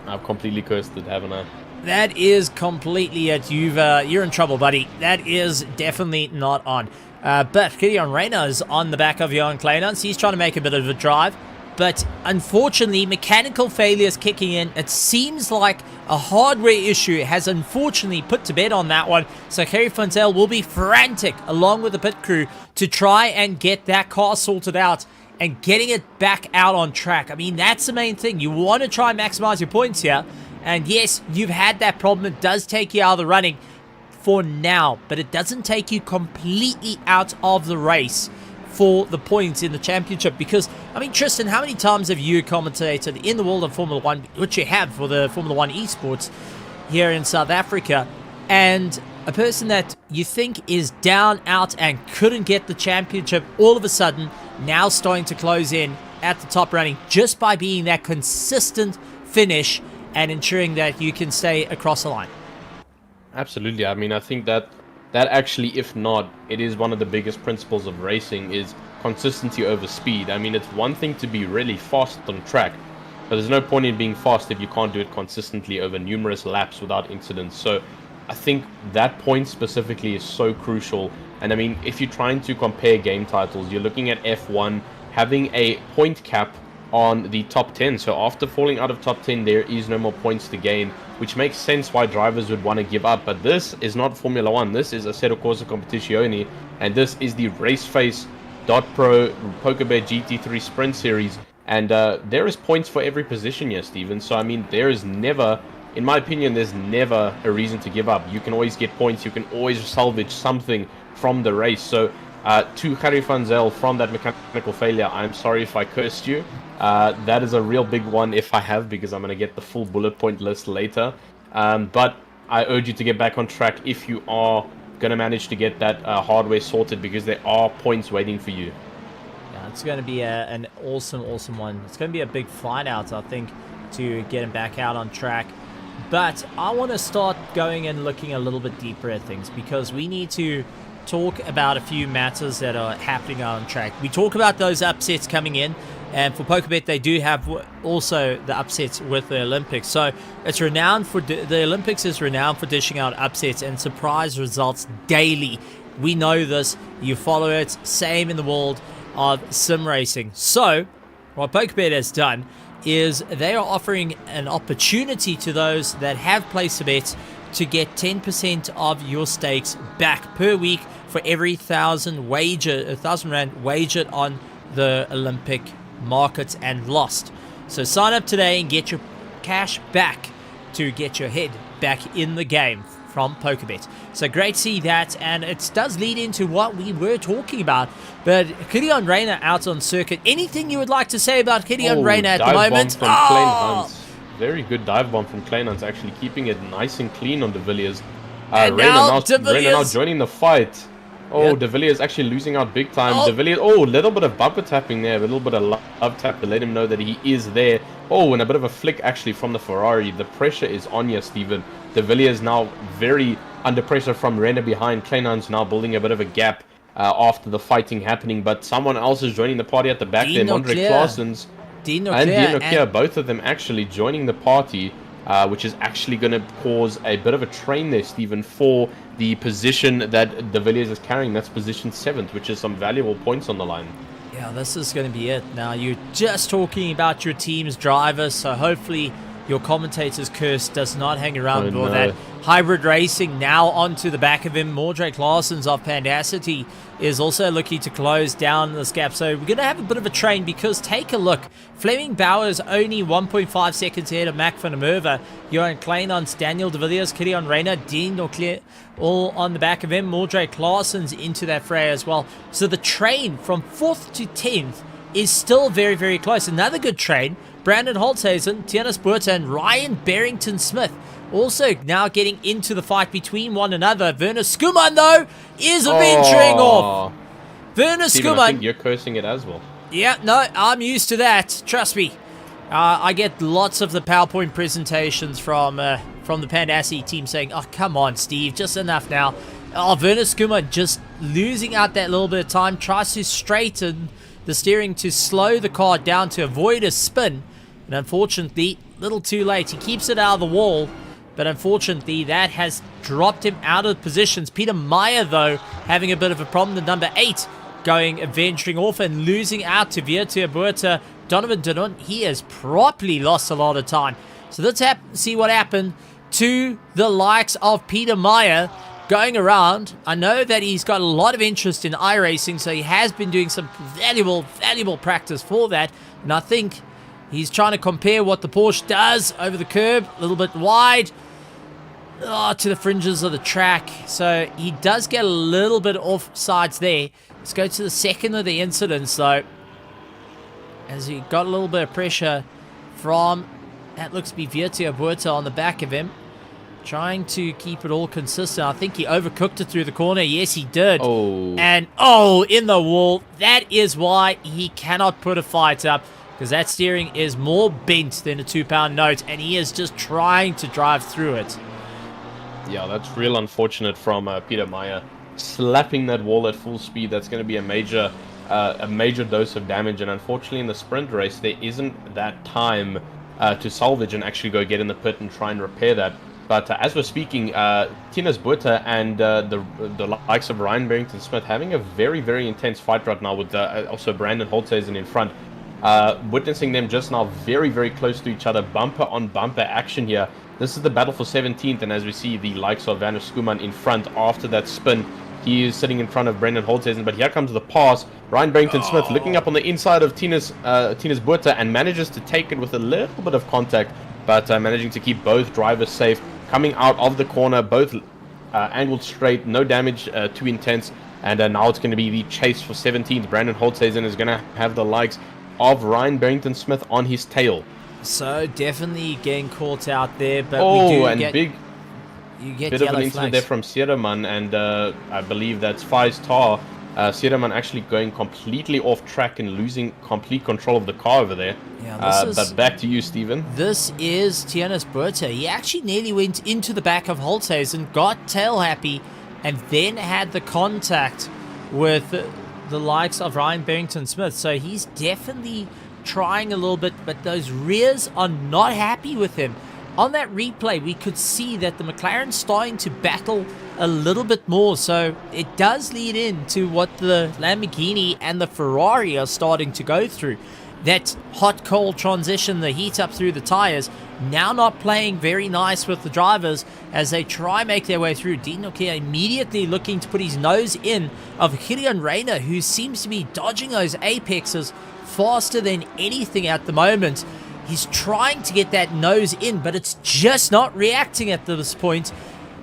I've completely cursed it, haven't I? That is completely it. You're in trouble, buddy. That is definitely not on. But Gideon Reyna is on the back of Johan Kleinans. He's trying to make a bit of a drive. But unfortunately, mechanical failure is kicking in. It seems like a hardware issue has unfortunately put to bed on that one. So Gerry van Zyl will be frantic along with the pit crew to try and get that car sorted out and getting it back out on track. I mean, that's the main thing. You want to try and maximize your points here. And yes, you've had that problem. It does take you out of the running for now, but it doesn't take you completely out of the race for the points in the championship. Because, I mean, Tristan, how many times have you commentated in the world of Formula 1, which you have for the Formula 1 esports here in South Africa, and a person that you think is down, out, and couldn't get the championship, all of a sudden, now starting to close in at the top running, just by being that consistent finish and ensuring that you can stay across the line? Absolutely. I mean, I think that actually, if not, it is one of the biggest principles of racing is consistency over speed. I mean, it's one thing to be really fast on track, but there's no point in being fast if you can't do it consistently over numerous laps without incidents. So I think that point specifically is so crucial. And I mean, if you're trying to compare game titles, you're looking at F1 having a point cap on the top 10. So after falling out of top 10, there is no more points to gain, which makes sense why drivers would want to give up. But this is not Formula 1. This is Assetto Corsa Competizione, and this is the RaceFace.Pro PokerBet GT3 Sprint Series. And there is points for every position here, Steven. So, I mean, there is never, in my opinion, there's never a reason to give up. You can always get points. You can always salvage something from the race. So, to Gerry van Zyl from that mechanical failure, I'm sorry if I cursed you. That is a real big one if I have, because I'm going to get the full bullet point list later. But I urge you to get back on track if you are going to manage to get that hardware sorted, because there are points waiting for you. Yeah, it's going to be an awesome one. It's going to be a big fight out, I think, to get him back out on track. But I want to start going and looking a little bit deeper at things, because we need to talk about a few matters that are happening on track. We talk about those upsets coming in, and for PokerBet they do have also the upsets with the Olympics. So it's renowned for the Olympics is renowned for dishing out upsets and surprise results daily. We know this. You follow it. Same in the world of sim racing. So what PokerBet has done is they are offering an opportunity to those that have placed a bet to get 10% of your stakes back per week for every 1,000 rand wagered on the Olympic markets and lost. So sign up today and get your cash back to get your head back in the game from PokerBet. So great to see that, and it does lead into what we were talking about. But Gideon Reyna out on circuit. Anything you would like to say about Gideon Reyna at the moment? Very good dive bomb from Kleinans, actually keeping it nice and clean on De Villiers. And Reyna now now joining the fight. Oh, yep. De Villiers actually losing out big time. De Villiers, a little bit of bumper tapping there, a little bit of love tap to let him know that he is there. Oh, and a bit of a flick actually from the Ferrari. The pressure is on you, Steven. De Villiers now very under pressure from Reyna behind. Kleinans now building a bit of a gap after the fighting happening, but someone else is joining the party at the back there. Mondre Claessens and Dino Kier, both of them actually joining the party, which is actually going to cause a bit of a train there, Steven, for the position that De Villiers is carrying. That's position 7th, which is some valuable points on the line. Yeah, this is going to be it. Now, you're just talking about your team's driver, so hopefully your commentator's curse does not hang around for that. Hybrid Racing now onto the back of him. Mordrake Larson's off Pandacity is also looking to close down this gap. So we're going to have a bit of a train because take a look. Fleming Bauer is only 1.5 seconds ahead of Mac van der Merwe. Johan Kleinans, Daniel de Villiers, Kilian Reyna, Dean Auclair, all on the back of him. Mordrake Larson's into that fray as well. So the train from 4th to 10th is still very, very close. Another good train. Brandon Holthazen, Tianus Buerta, and Ryan Barrington-Smith also now getting into the fight between one another. Werner Skuman, though, is venturing off. Werner Skuman. I think you're cursing it as well. Yeah, no, I'm used to that. Trust me. I get lots of the PowerPoint presentations from the Pandassi team saying, oh, come on, Steve, just enough now. Oh, Werner Skuman just losing out that little bit of time, tries to straighten the steering to slow the car down to avoid a spin. And unfortunately, a little too late. He keeps it out of the wall, but unfortunately, that has dropped him out of positions. Peter Meyer, though, having a bit of a problem. The number 8 venturing off and losing out to Viertia Buerta. Donovan Dunant, he has properly lost a lot of time. So let's see what happened to the likes of Peter Meyer going around. I know that he's got a lot of interest in iRacing, so he has been doing some valuable practice for that. And I think he's trying to compare what the Porsche does over the curb, a little bit wide, to the fringes of the track. So he does get a little bit off sides there. Let's go to the second of the incidents, though, as he got a little bit of pressure from, that looks to be Viertia Buerta on the back of him, trying to keep it all consistent. I think he overcooked it through the corner. Yes, he did. And, in the wall. That is why he cannot put a fight up, because that steering is more bent than a 2-pound note, and he is just trying to drive through it. Yeah, that's real unfortunate from Peter Meyer. Slapping that wall at full speed, that's going to be a major dose of damage, and unfortunately in the sprint race, there isn't that time to salvage and actually go get in the pit and try and repair that. But as we're speaking, Tianus Buerta and the likes of Ryan Barrington-Smith having a very intense fight right now with also Brandon Holthazen in front. Witnessing them just now very close to each other, bumper on bumper action here. This is the battle for 17th, and as we see the likes of Werner Skuman in front after that spin, he is sitting in front of Brendan Holthazen, but here comes the pass. Ryan Barrington-Smith looking up on the inside of Tianus Buerta and manages to take it with a little bit of contact, but managing to keep both drivers safe. Coming out of the corner, both angled straight, no damage too intense, and now it's going to be the chase for 17th. Brandon Holthazen is going to have the likes of Ryan Barrington-Smith on his tail. So definitely getting caught out there, but you get bit of an incident there from Siereman, and I believe that's Fai's Tar. Siereman actually going completely off track and losing complete control of the car over there. Yeah, but back to you, Steven. This is Tianus Buerta. He actually nearly went into the back of Holthazen, got tail happy, and then had the contact with the likes of Ryan Barrington-Smith. So he's definitely trying a little bit, but those rears are not happy with him. On that replay, we could see that the McLaren's starting to battle a little bit more, so it does lead into what the Lamborghini and the Ferrari are starting to go through. That hot-cold transition, the heat up through the tires, now not playing very nice with the drivers as they try make their way through. Dean Nokia immediately looking to put his nose in of Kilian Reyna, who seems to be dodging those apexes faster than anything at the moment. He's trying to get that nose in, but it's just not reacting at this point.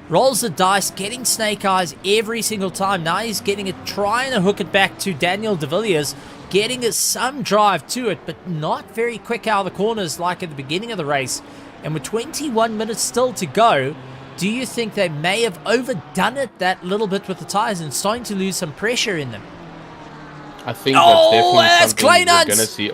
Rolls the dice, getting snake eyes every single time. Now he's getting it, trying to hook it back to Daniel de Villiers, getting some drive to it, but not very quick out of the corners like at the beginning of the race. And with 21 minutes still to go, do you think they may have overdone it that little bit with the tires and starting to lose some pressure in them? I think that's definitely something we're going to see.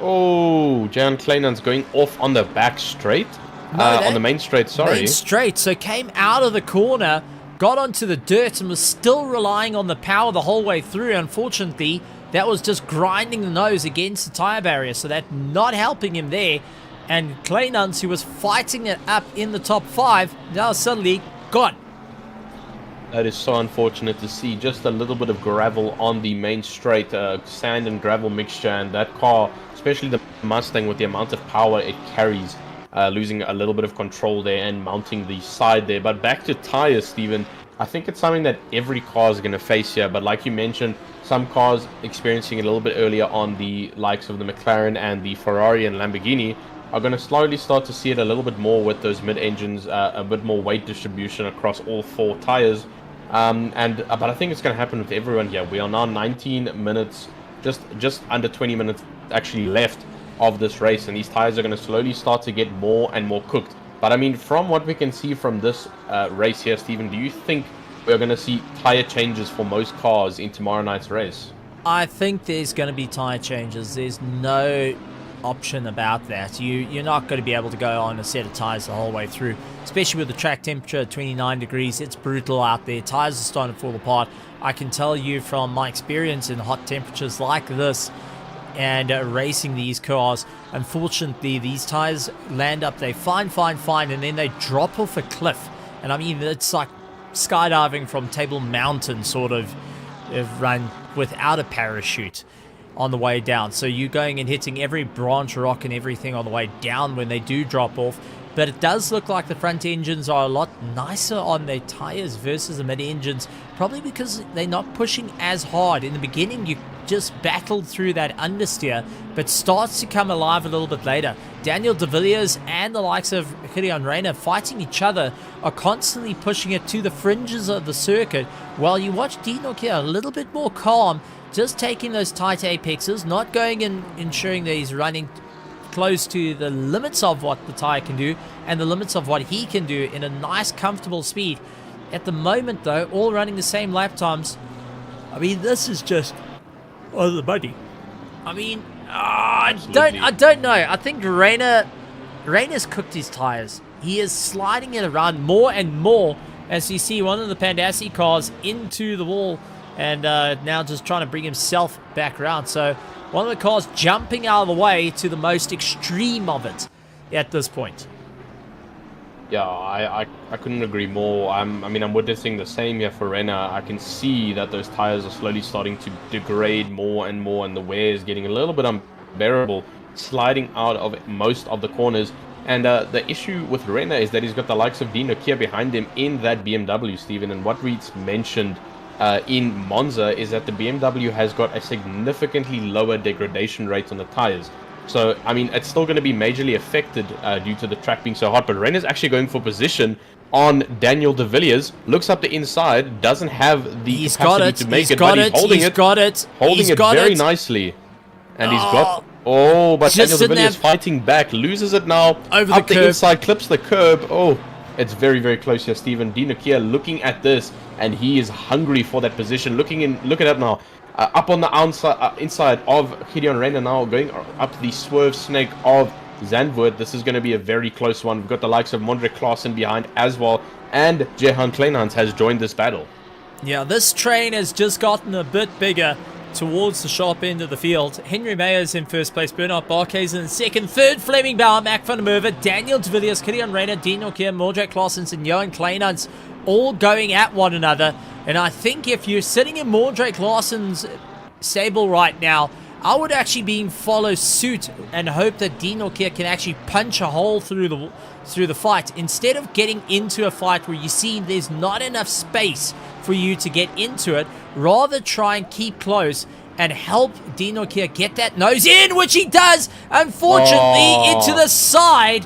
Jan Kleinans going off on the back straight. On the main straight, sorry. Main straight, so came out of the corner, got onto the dirt, and was still relying on the power the whole way through. Unfortunately, that was just grinding the nose against the tire barrier, so that not helping him there. And Kleinans, who was fighting it up in the top 5, now suddenly gone. That is so unfortunate to see. Just a little bit of gravel on the main straight, sand and gravel mixture, and that car, especially the Mustang, with the amount of power it carries, losing a little bit of control there and mounting the side there. But back to tires, Steven. I think it's something that every car is going to face here. But like you mentioned, some cars experiencing it a little bit earlier on, the likes of the McLaren and the Ferrari and Lamborghini, are going to slowly start to see it a little bit more with those mid-engines, a bit more weight distribution across all 4 tires. But I think it's going to happen with everyone here. We are now 19 minutes, just under 20 minutes actually left of this race, and these tires are going to slowly start to get more and more cooked. But I mean, from what we can see from this race here, Steven, do you think we're going to see tire changes for most cars in tomorrow night's race? I think there's going to be tire changes. There's no option about that. You're not going to be able to go on a set of tires the whole way through, especially with the track temperature at 29 degrees. It's brutal out there. Tires are starting to fall apart. I can tell you from my experience in hot temperatures like this and racing these cars, unfortunately these tires land up, they fine, and then they drop off a cliff. And I mean, it's like skydiving from Table Mountain sort of run without a parachute on the way down. So you're going and hitting every branch, rock and everything on the way down when they do drop off. But it does look like the front engines are a lot nicer on their tires versus the mid engines, probably because they're not pushing as hard. In the beginning, you just battled through that understeer, but starts to come alive a little bit later. Daniel de Villiers and the likes of Gideon Reyna fighting each other are constantly pushing it to the fringes of the circuit, while you watch Dino here a little bit more calm, just taking those tight apexes, not going and ensuring that he's running close to the limits of what the tire can do and the limits of what he can do in a nice, comfortable speed. At the moment, though, all running the same lap times. I mean, this is just the buddy. I mean, I don't know. I think Reyna's cooked his tires. He is sliding it around more and more as you see one of the Pandassi cars into the wall, and now just trying to bring himself back around. So one of the cars jumping out of the way to the most extreme of it at this point. Yeah, I couldn't agree more. I'm witnessing the same here for Reyna. I can see that those tires are slowly starting to degrade more and more, and the wear is getting a little bit unbearable, sliding out of most of the corners. And the issue with Reyna is that he's got the likes of Dino Kia behind him in that BMW, Steven. And what Reed's mentioned in Monza is that the BMW has got a significantly lower degradation rate on the tires. So, I mean, it's still going to be majorly affected due to the track being so hot. But Reyna's actually going for position on Daniel de Villiers. Looks up the inside, doesn't have the capacity to make it, but he's holding it very nicely. And he's got... Oh, but Daniel de Villiers fighting back, loses it now. Over up the the curb. inside, clips the curb. Oh, it's very, very close here, Steven. Dino Kia looking at this, and he is hungry for that position. Look at that now. Up on the outside, inside of Gideon Reyna now, going up the swerve snake of Zandvoort. This is going to be a very close one. We've got the likes of Mondre Klaassen behind as well, and Jehan Kleinhans has joined this battle. Yeah, this train has just gotten a bit bigger towards the sharp end of the field. Henry Meyers in first place, Bernard Barkhuizen in second, third Fleming Bauer, Mac van der Merwe, Daniel de Villiers, Gideon Reyna, Dino Kia, Mondre Klaassen and Johan Kleinhans all going at one another. And I think if you're sitting in Mondre Klaassen's stable right now, I would actually be in follow suit and hope that Dino Kia can actually punch a hole through the fight, instead of getting into a fight where you see there's not enough space for you to get into it. Rather try and keep close and help Dino Kia get that nose in, which he does, unfortunately, into the side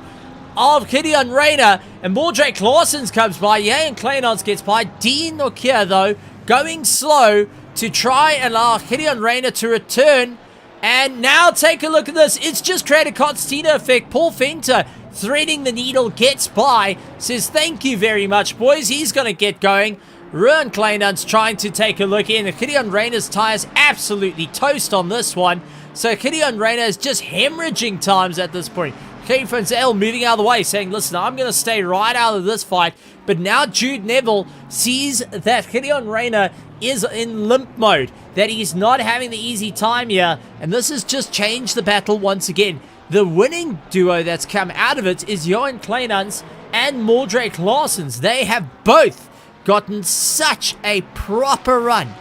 of Gideon Reyna. And Mondre Klaassen comes by, Johan Kleinhans gets by. Dino Kia, though, going slow to try and allow Gideon Reyna to return. And now take a look at this. It's just created a Constantina effect. Paul Venter threading the needle, gets by, says thank you very much, boys. He's going to get going. Johan Kleinhans trying to take a look in. Gideon Reyna's tires absolutely toast on this one. So Gideon Reyna is just hemorrhaging times at this point. Kevin Frenzel moving out of the way, saying, listen, I'm going to stay right out of this fight. But now Jude Neville sees that Gideon Reyna is in limp mode, that he's not having the easy time here. And this has just changed the battle once again. The winning duo that's come out of it is Johan Kleinhans and Mondre Klaassen. They have both gotten such a proper run.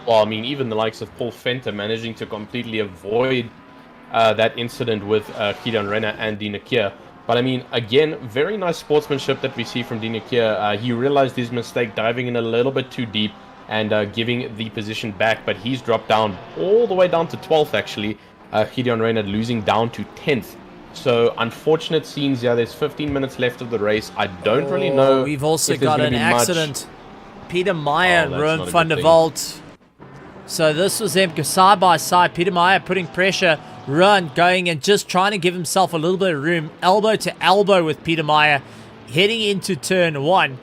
Well, I mean, even the likes of Paul Fenter managing to completely avoid that incident with Gideon Renner and Dina Kier. But I mean, again, very nice sportsmanship that we see from Dina Kier. He realized his mistake, diving in a little bit too deep and giving the position back. But he's dropped down all the way down to 12th, actually. Gideon Renner losing down to 10th. So, unfortunate scenes here. There's 15 minutes left of the race. I don't really know. We've also got an accident. Peter Meyer and Ruben van der Walt. So this was them side by side. Peter Meyer putting pressure. Ruben going and just trying to give himself a little bit of room. Elbow to elbow with Peter Meyer. Heading into turn 1.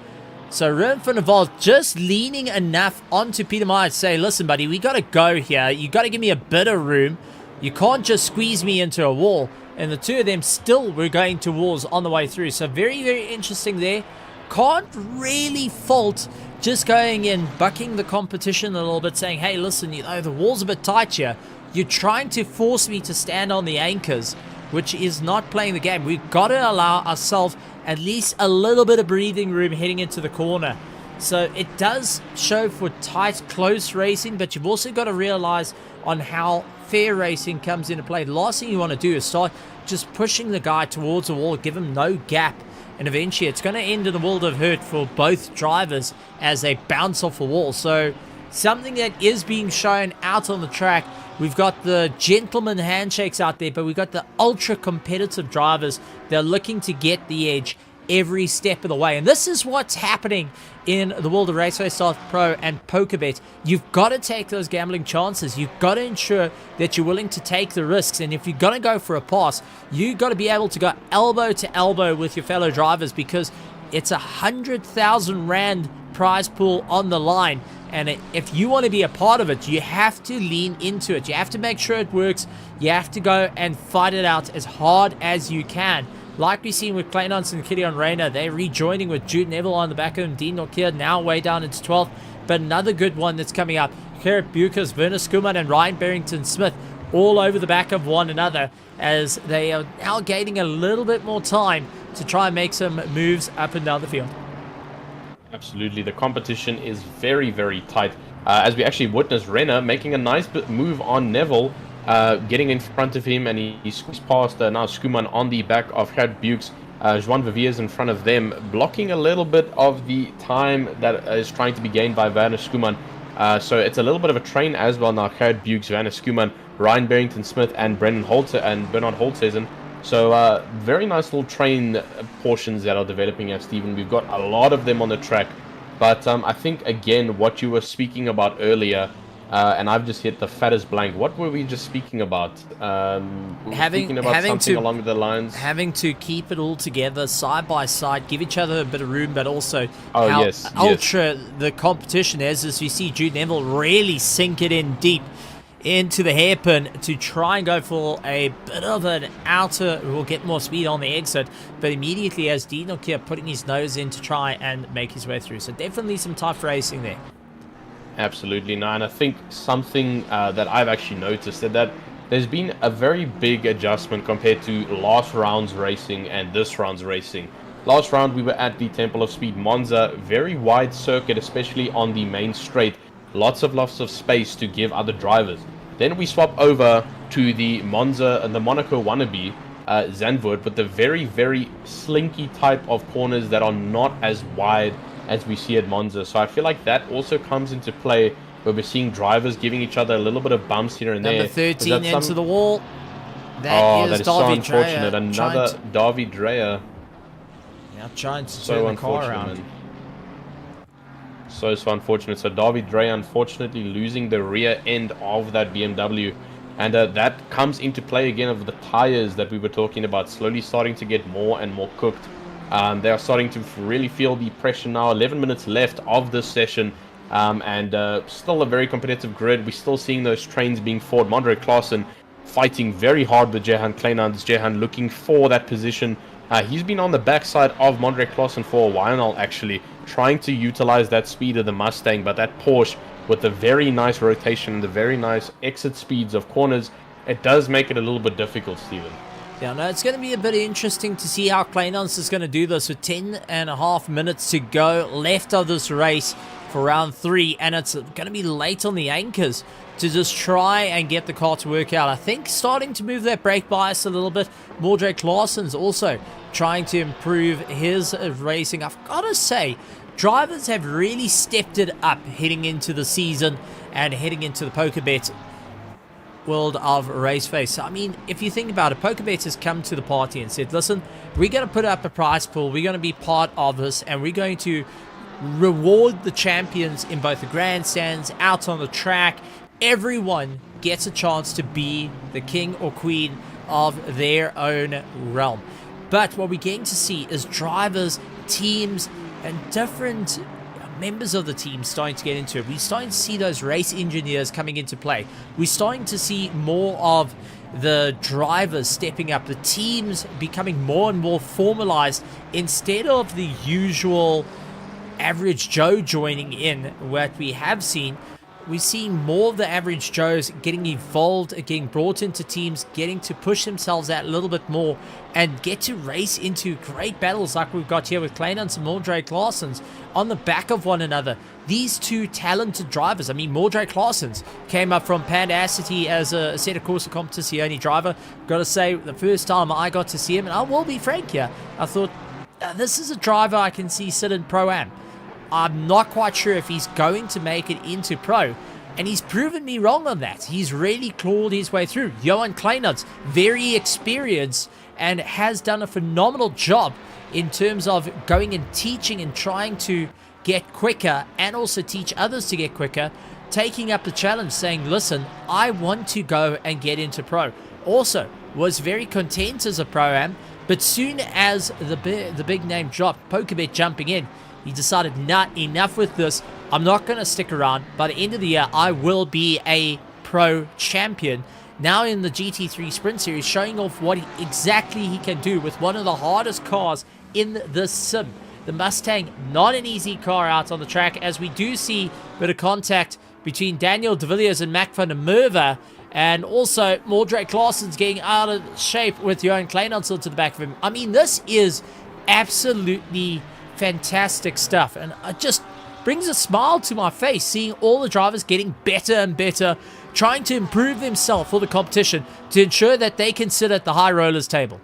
So Ruben van der Walt just leaning enough onto Peter Meyer to say, listen, buddy, we got to go here. You got to give me a bit of room. You can't just squeeze me into a wall. And the two of them still were going to walls on the way through. So very, very interesting there. Can't really fault just going in, bucking the competition a little bit, saying, hey, listen, you know, the wall's a bit tight here. You're trying to force me to stand on the anchors, which is not playing the game. We've got to allow ourselves at least a little bit of breathing room heading into the corner. So it does show for tight, close racing, but you've also got to realize on how fair racing comes into play. The last thing you want to do is start just pushing the guy towards the wall, give him no gap, and eventually it's going to end in a world of hurt for both drivers as they bounce off a wall. So something that is being shown out on the track. We've got the gentleman handshakes out there, but we've got the ultra competitive drivers. They're looking to get the edge every step of the way. And this is what's happening in the world of RaceFace.Pro and PokerBet. You've got to take those gambling chances. You've got to ensure that you're willing to take the risks. And if you're going to go for a pass, you've got to be able to go elbow to elbow with your fellow drivers, because it's 100,000 Rand prize pool on the line. And if you want to be a part of it, you have to lean into it. You have to make sure it works. You have to go and fight it out as hard as you can. Like we've seen with Kleinans and Gideon Renner, they're rejoining with Jude Neville on the back of him. Dean Nokia now way down into 12th. But another good one that's coming up. Gerrit Bukers, Werner Skuman, and Ryan Barrington-Smith all over the back of one another as they are now gaining a little bit more time to try and make some moves up and down the field. Absolutely. The competition is very, very tight. As we actually witnessed Renner making a nice move on Neville, getting in front of him, and he squeezed past now Skuman on the back of Gerrit Bukes. Joan Vivier is in front of them, blocking a little bit of the time that is trying to be gained by Werner Skuman. So it's a little bit of a train as well now. Gerrit Bukes, Werner Skuman, Ryan Barrington-Smith, and Bernard Holthuizen. So very nice little train portions that are developing here, Stephen. We've got a lot of them on the track. But I think, again, what you were speaking about earlier, and I've just hit the fattest blank. What were we just speaking about? Speaking about something along the lines. Having to keep it all together, side by side, give each other a bit of room, but also ultra the competition is, as we see Jude Neville really sink it in deep into the hairpin to try and go for a bit of an outer, will get more speed on the exit, but immediately as Dean Nokia putting his nose in to try and make his way through. So definitely some tough racing there. Absolutely. No, and I think something that I've actually noticed that there's been a very big adjustment compared to last round's racing and this round's racing. Last round we were at the Temple of Speed Monza, very wide circuit, especially on the main straight. Lots of space to give other drivers. Then we swap over to the Monza and the Monaco wannabe, Zandvoort, with the very, very slinky type of corners that are not as wide as we see at Monza. So I feel like that also comes into play, where we're seeing drivers giving each other a little bit of bumps here and there. Number 13 into the wall. That is so unfortunate. Another David Dreyer. Now trying to turn the car around. So unfortunate. So David Dreyer unfortunately losing the rear end of that BMW. And that comes into play again of the tires that we were talking about, slowly starting to get more and more cooked. They are starting to really feel the pressure now. 11 minutes left of this session, and still a very competitive grid. We're still seeing those trains being fought. Mondre Klaassen fighting very hard with Jehan Kleinans. Jehan looking for that position. He's been on the backside of Mondre Klaassen for a while now, actually, trying to utilize that speed of the Mustang, but that Porsche with the very nice rotation and the very nice exit speeds of corners, it does make it a little bit difficult, Steven. Yeah, no, it's going to be a bit interesting to see how Kleinans is going to do this with 10.5 minutes to go left of this race for round 3, and it's going to be late on the anchors to just try and get the car to work out. I think starting to move that brake bias a little bit. Mordred Claessen's also trying to improve his racing. I've got to say, drivers have really stepped it up heading into the season and heading into the PokerBet world of RaceFace. I mean, if you think about it, PokerBet has come to the party and said, listen, we're going to put up a prize pool, we're going to be part of this, and we're going to reward the champions in both the grandstands, out on the track. Everyone gets a chance to be the king or queen of their own realm. But what we're going to see is drivers, teams, and different members of the team starting to get into it. We're starting to see those race engineers coming into play. We're starting to see more of the drivers stepping up, the teams becoming more and more formalized instead of the usual average Joe joining in. What we have seen, we're seeing more of the average Joes getting involved, getting brought into teams, getting to push themselves out a little bit more and get to race into great battles like we've got here with Kleinans and Mordred Claessen's on the back of one another. These two talented drivers, I mean, Mordred Claessen's came up from Pandacity as a Assetto Corsa Competizione driver. Got to say, the first time I got to see him, and I will be frank here, I thought, this is a driver I can see sit in Pro-Am. I'm not quite sure if he's going to make it into Pro, and he's proven me wrong on that. He's really clawed his way through. Johan Kleinans, very experienced, and has done a phenomenal job in terms of going and teaching and trying to get quicker and also teach others to get quicker, taking up the challenge, saying, listen, I want to go and get into Pro. Also, was very content as a Pro-Am, but soon as the big name dropped, PokerBet jumping in, he decided, not enough with this. I'm not going to stick around. By the end of the year, I will be a Pro champion. Now in the GT3 Sprint Series, showing off what exactly he can do with one of the hardest cars in the sim. The Mustang, not an easy car out on the track, as we do see a bit of contact between Daniel de Villiers and Mac van der Merwe, and also Mordred Claessen's getting out of shape with Johan Kleinans to the back of him. I mean, this is absolutely fantastic stuff, and it just brings a smile to my face seeing all the drivers getting better and better, trying to improve themselves for the competition to ensure that they can sit at the high rollers table.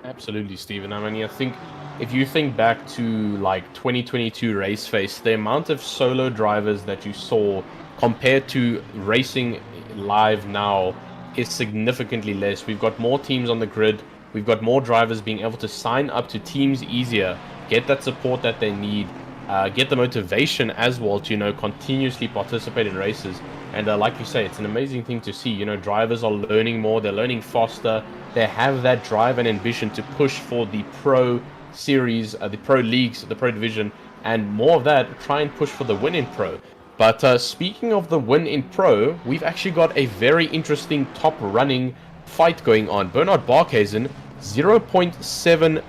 Absolutely, Stephen. I mean, I think if you think back to like 2022 RaceFace, the amount of solo drivers that you saw compared to racing live now is significantly less. We've got more teams on the grid. We've got more drivers being able to sign up to teams easier, get that support that they need, get the motivation as well to, continuously participate in races. And like you say, it's an amazing thing to see. Drivers are learning more, they're learning faster, they have that drive and ambition to push for the Pro Series, the Pro Leagues, the Pro Division, and more of that, try and push for the win in Pro. But speaking of the win in Pro, we've actually got a very interesting top running fight going on. Bernard Barkhuizen, 0.7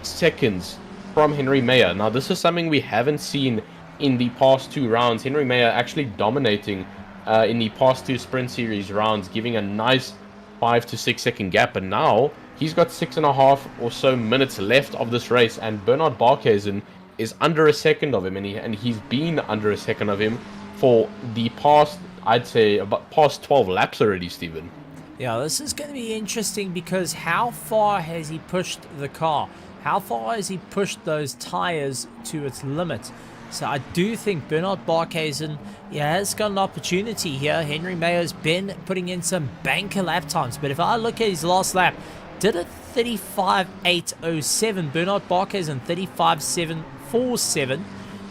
seconds from Henry Meyer. Now, this is something we haven't seen in the past 2 rounds. Henry Meyer actually dominating in the past 2 Sprint Series rounds, giving a nice 5 to 6 second gap. And now he's got 6.5 or so minutes left of this race, and Bernard Barkhuizen is under a second of him, and he's been under a second of him for the past, I'd say, about past 12 laps already, Stephen. Yeah, this is going to be interesting because how far has he pushed the car? How far has he pushed those tires to its limit? So I do think Bernard Barkhuizen has got an opportunity here. Henry Meyer's been putting in some banker lap times, but if I look at his last lap, did it 35.807. Bernard Barkhuizen 35.747.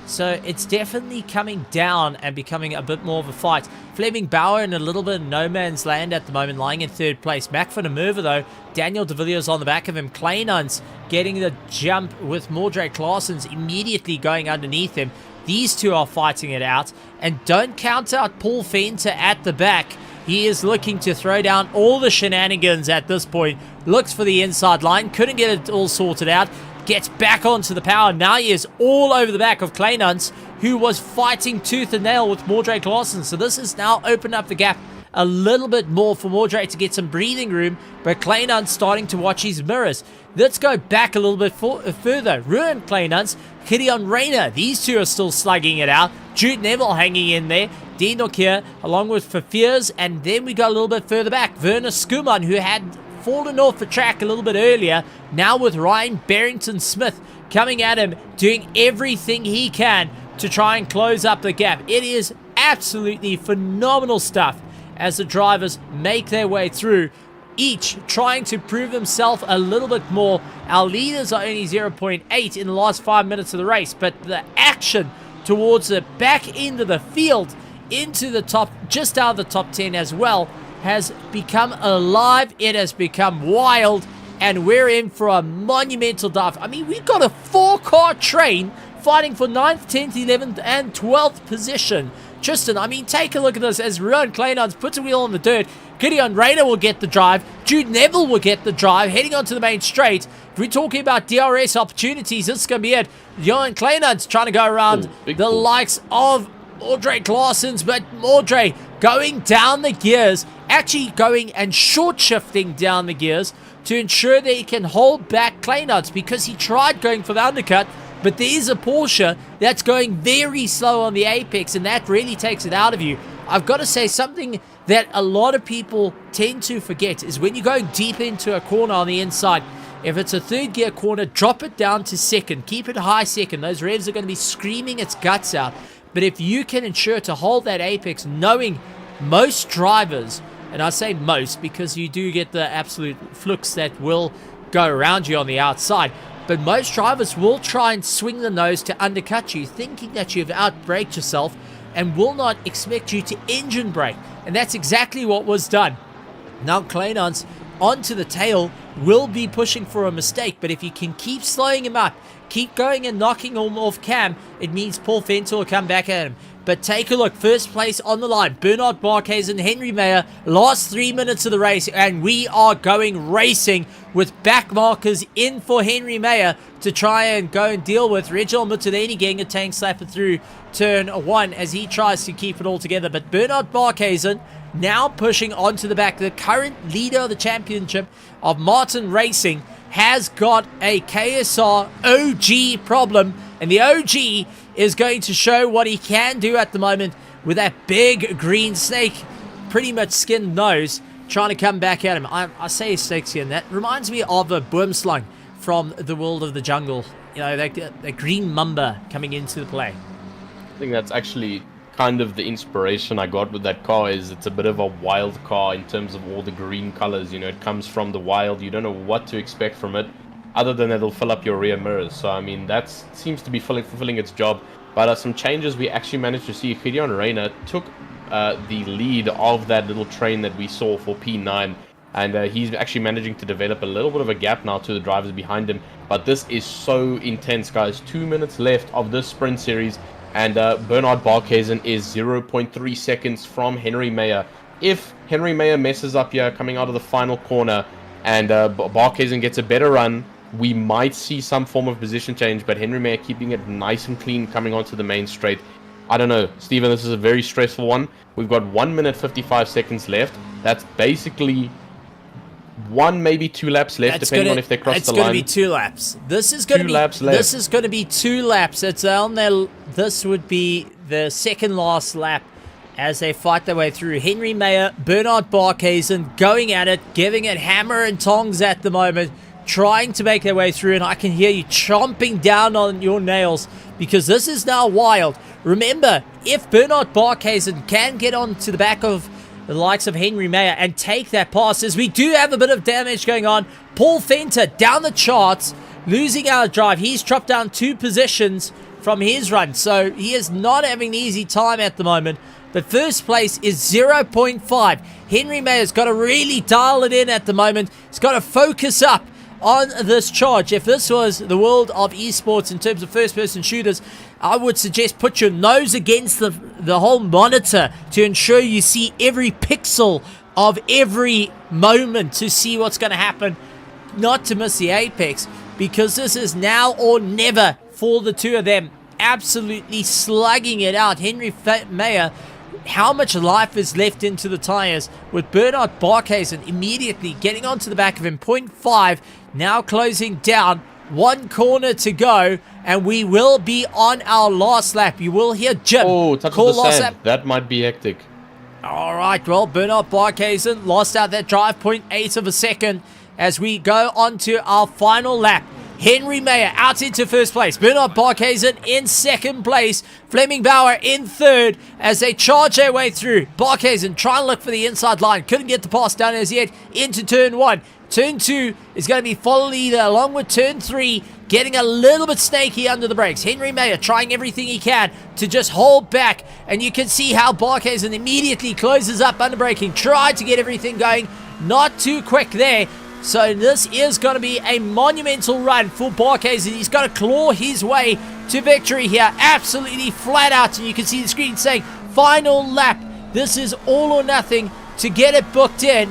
So it's definitely coming down and becoming a bit more of a fight. Fleming Bauer in a little bit of no man's land at the moment, lying in 3rd place. Mac van der Merwe, though, Daniel de Villiers on the back of him. Kleinans getting the jump with Mordred Claessen's immediately going underneath him. These two are fighting it out. And don't count out Paul Fenter at the back. He is looking to throw down all the shenanigans at this point. Looks for the inside line. Couldn't get it all sorted out. Gets back onto the power. Now he is all over the back of Kleinans. who was fighting tooth and nail with Mordrake Larson. So this has now opened up the gap a little bit more for Mordrake to get some breathing room, but Kleinhunt's starting to watch his mirrors. Let's go back a little bit further. Ruin Kleinhunt's, Gideon Rayner, these two are still slugging it out. Jude Neville hanging in there. Dinock here, along with Fafirs, and then we go a little bit further back. Werner Skuman, who had fallen off the track a little bit earlier, now with Ryan Barrington-Smith coming at him, doing everything he can to try and close up the gap. It is absolutely phenomenal stuff as the drivers make their way through, each trying to prove themselves a little bit more. Our leaders are only 0.8 in the last 5 minutes of the race, but the action towards the back end of the field into the top, just out of the top 10 as well, has become alive. It has become wild, and we're in for a monumental dive. I mean, we've got a 4-car train fighting for 9th, 10th, 11th, and 12th position. Tristan, I mean, take a look at this as Ruan Kleinhunt puts a wheel on the dirt. Gideon Rayner will get the drive. Jude Neville will get the drive, heading onto the main straight. If we're talking about DRS opportunities, this is going to be it. Johan Kleinhunt's trying to go around the likes of Mordrake Larson's, but Mordrake going down the gears, actually going and short shifting down the gears to ensure that he can hold back Kleinhunt, because he tried going for the undercut, but there's a Porsche that's going very slow on the apex, and that really takes it out of you. I've got to say, something that a lot of people tend to forget is when you're going deep into a corner on the inside, if it's a third gear corner, drop it down to second. Keep it high second. Those revs are going to be screaming its guts out. But if you can ensure to hold that apex, knowing most drivers, and I say most because you do get the absolute flukes that will go around you on the outside, but most drivers will try and swing the nose to undercut you, thinking that you've outbraked yourself, and will not expect you to engine brake. And that's exactly what was done. Now Kleinhunt's onto the tail will be pushing for a mistake, but if you can keep slowing him up, keep going and knocking him off cam, it means Paul Fenter will come back at him. But take a look, first place on the line, Bernard Barkhuizen and Henry Mayer, last 3 minutes of the race, and we are going racing with back markers in for Henry Mayer to try and go and deal with Reginald Mutuleni getting a tank slapper through turn 1 as he tries to keep it all together. But Bernard Barkhuizen now pushing onto the back. The current leader of the championship of Martin Racing has got a KSR OG problem, and the OG is going to show what he can do at the moment with that big green snake, pretty much skinned nose, trying to come back at him. I say snake skin, that reminds me of a boomslang from the world of the jungle. You know, that green mamba coming into the play. I think that's actually kind of the inspiration I got with that car. Is it's a bit of a wild car in terms of all the green colors. You know, it comes from the wild. You don't know what to expect from it, other than it'll fill up your rear mirrors. So I mean, that seems to be fulfilling its job. But some changes we actually managed to see. Gideon Rayner took the lead of that little train that we saw for P9, and he's actually managing to develop a little bit of a gap now to the drivers behind him. But this is so intense, guys. 2 minutes left of this sprint series, and Bernard Barkhuizen is 0.3 seconds from Henry Mayer. If Henry Mayer messes up here coming out of the final corner and Barkhuizen gets a better run, we might see some form of position change, but Henry Mayer keeping it nice and clean coming onto the main straight. I don't know, Steven, this is a very stressful one. We've got 1 minute 55 seconds left. That's basically 1, maybe 2 laps left, depending on if they cross the line. It's going to be 2 laps. This is going to be 2 laps left. This is going to be 2 laps. It's on there. This would be the second last lap as they fight their way through. Henry Mayer, Bernard Barkhuizen going at it, giving it hammer and tongs at the moment, trying to make their way through, and I can hear you chomping down on your nails because this is now wild. Remember, if Bernard Barkhuizen can get onto the back of the likes of Henry Mayer and take that pass, as we do have a bit of damage going on. Paul Fenter down the charts, losing our drive. He's dropped down 2 positions from his run, so he is not having an easy time at the moment. But first place is 0.5. Henry Mayer's got to really dial it in at the moment. He's got to focus up on this charge. If this was the world of esports in terms of first-person shooters, I would suggest put your nose against the whole monitor to ensure you see every pixel of every moment to see what's going to happen, not to miss the apex, because this is now or never for the two of them. absolutely slugging it out. Henry Mayer, how much life is left into the tires, with Bernard Barkhuizen immediately getting onto the back of him. 0.5, now closing down. 1 corner to go, and we will be on our last lap. You will hear Jim call last lap. That might be hectic. All right, well, Bernard Barkhuizen lost out that drive, 0.8 of a second, as we go on to our final lap. Henry Mayer out into first place. Bernard Barkhuizen in second place. Fleming Bauer in third as they charge their way through. Barkhuizen trying to look for the inside line. Couldn't get the pass down as yet into turn 1. Turn 2 is going to be follow leader along with turn 3, getting a little bit snaky under the brakes. Henry Mayer trying everything he can to just hold back, and you can see how Barkhuizen immediately closes up under braking, tried to get everything going, not too quick there. So this is going to be a monumental run for Barkhuizen. He's got to claw his way to victory here, absolutely flat out, and you can see the screen saying final lap. This is all or nothing to get it booked in.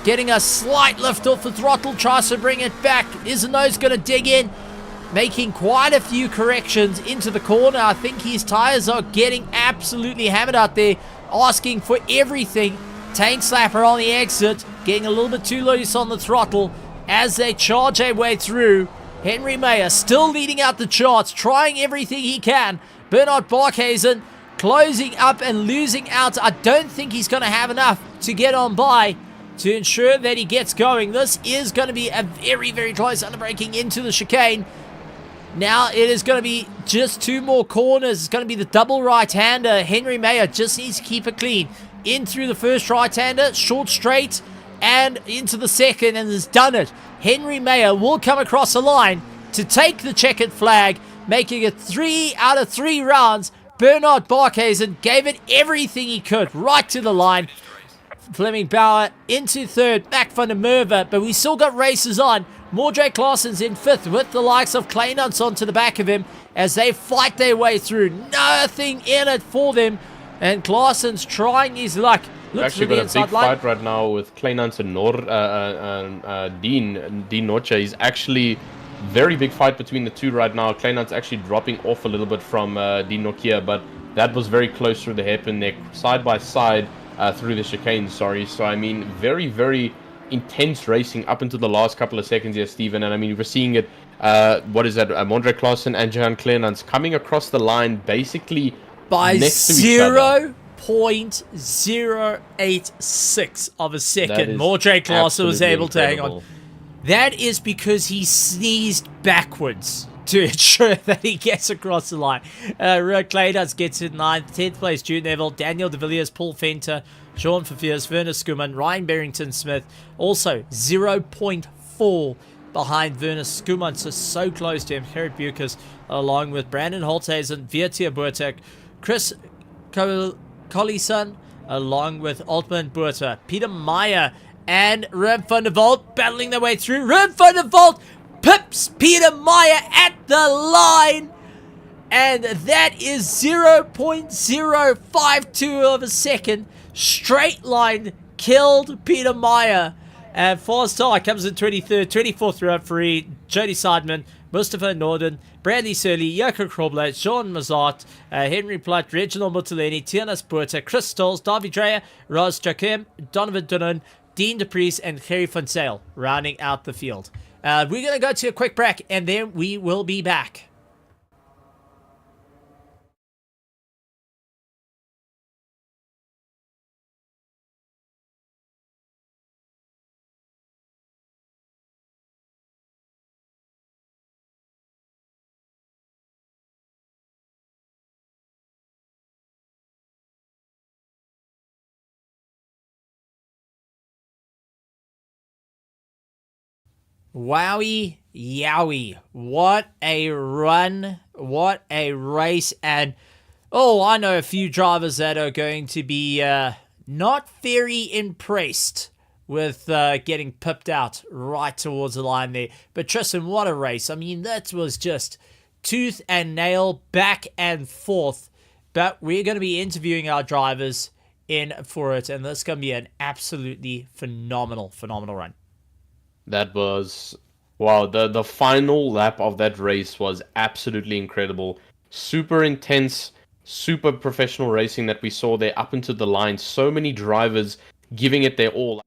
Getting a slight lift off the throttle, tries to bring it back. Izano's going to dig in, making quite a few corrections into the corner. I think his tires are getting absolutely hammered out there, asking for everything. Tank Slapper on the exit, getting a little bit too loose on the throttle as they charge their way through. Henry Mayer still leading out the charts, trying everything he can. Bernard Barkhuizen closing up and losing out. I don't think he's going to have enough to get on by to ensure that he gets going. This is going to be a very, very close underbraking into the chicane. Now it is going to be just 2 more corners. It's going to be the double right-hander. Henry Mayer just needs to keep it clean. In through the first right-hander, short straight, and into the second, and has done it. Henry Mayer will come across the line to take the checkered flag, making it 3 out of 3 rounds. Bernard Barkhuizen gave it everything he could, right to the line. Fleming Bauer into third, back from the Merva, but we still got races on. Mordrake Claessen's in 5th with the likes of Kleinans onto the back of him as they fight their way through. Nothing in it for them, and Claessen's trying his luck. We've actually got a big fight right now with Kleinans and Dean Noche. He's actually very big fight between the two right now. Kleinans actually dropping off a little bit from Dean Nokia, but that was very close through the hairpin neck, side by side. Through the chicane, sorry. So, I mean, very, very intense racing up until the last couple of seconds here, Stephen. And, I mean, we're seeing it, what is that, Mondre Klaassen and Johan Kleinans coming across the line basically by next to each other. 0.086 of a second. Mondre Klaassen was able to hang on. That is because he sneezed backwards to ensure that he gets across the line. Kleinans gets in 9th, 10th place, Jude Neville, Daniel De Villiers, Paul Fenter, Sean Fafiers, Werner Skuman, Ryan Barrington-Smith, also 0.4 behind Werner Skuman, so close to him. Gerrit Bukers, along with Brandon Holthazen, Viertia Boertek, Chris Collison, along with Altman Boerter, Peter Meyer, and Rem van der Walt battling their way through. Rem van der Walt pips Peter Meyer at the line, and that is 0.052 of a second. Straight line killed Peter Meyer, and Four-Star comes in 23rd, 24th referee Jody Seidman, Mustafa Norden, Brandy Surley, Joko Krobler, Sean Mazart, Henry Platt, Reginald Mutaleni, Tianas Puerta, Chris Stolz, Davy Dreyer, Raz Jakim, Donovan Dunnan, Dean DePries, and Harry Van Sale rounding out the field. We're going to go to a quick break, and then we will be back. Wowie, yowie. What a run. What a race. And, oh, I know a few drivers that are going to be not very impressed with getting pipped out right towards the line there. But Tristan, what a race. I mean, that was just tooth and nail, back and forth. But we're going to be interviewing our drivers in for it. And this is going to be an absolutely phenomenal run. That was, wow, the final lap of that race was absolutely incredible. super intense, super professional racing that we saw there up into the line. So many drivers giving it their all.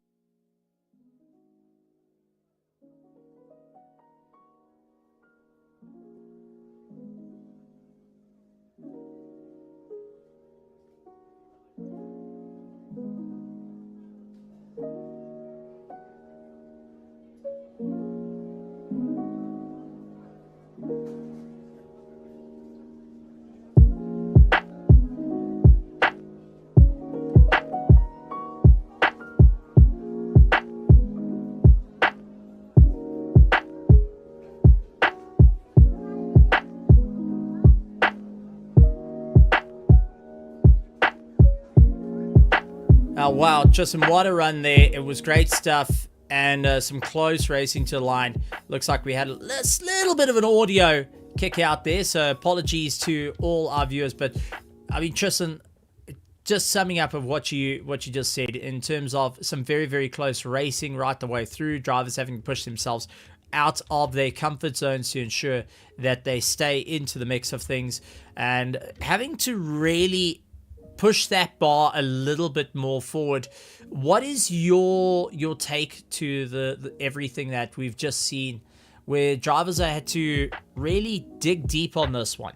Oh, wow, Justin, what a run there. It was great stuff and some close racing to the line. Looks like we had a little bit of an audio kick out there, so apologies to all our viewers. But, I mean, Tristan, just summing up of what you just said in terms of some very, very close racing right the way through, drivers having to push themselves out of their comfort zones to ensure that they stay into the mix of things, and having to really push that bar a little bit more forward. What is your take to the everything that we've just seen, where drivers had to really dig deep on this one?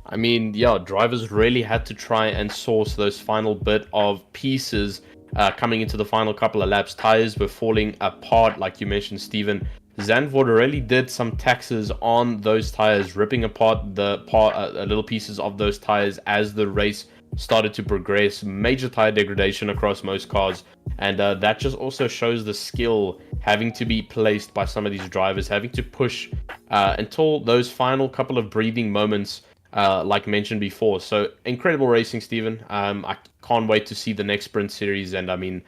I mean, yeah, drivers really had to try and source those final bit of pieces coming into the final couple of laps. Tires were falling apart, like you mentioned, Steven. Zandvoort really did some taxes on those tires, ripping apart the little pieces of those tires as the race started to progress. Major tire degradation across most cars, and that just also shows the skill having to be placed by some of these drivers, having to push until those final couple of breathing moments, like mentioned before. So incredible racing, Steven. I can't wait to see the next sprint series, and I mean,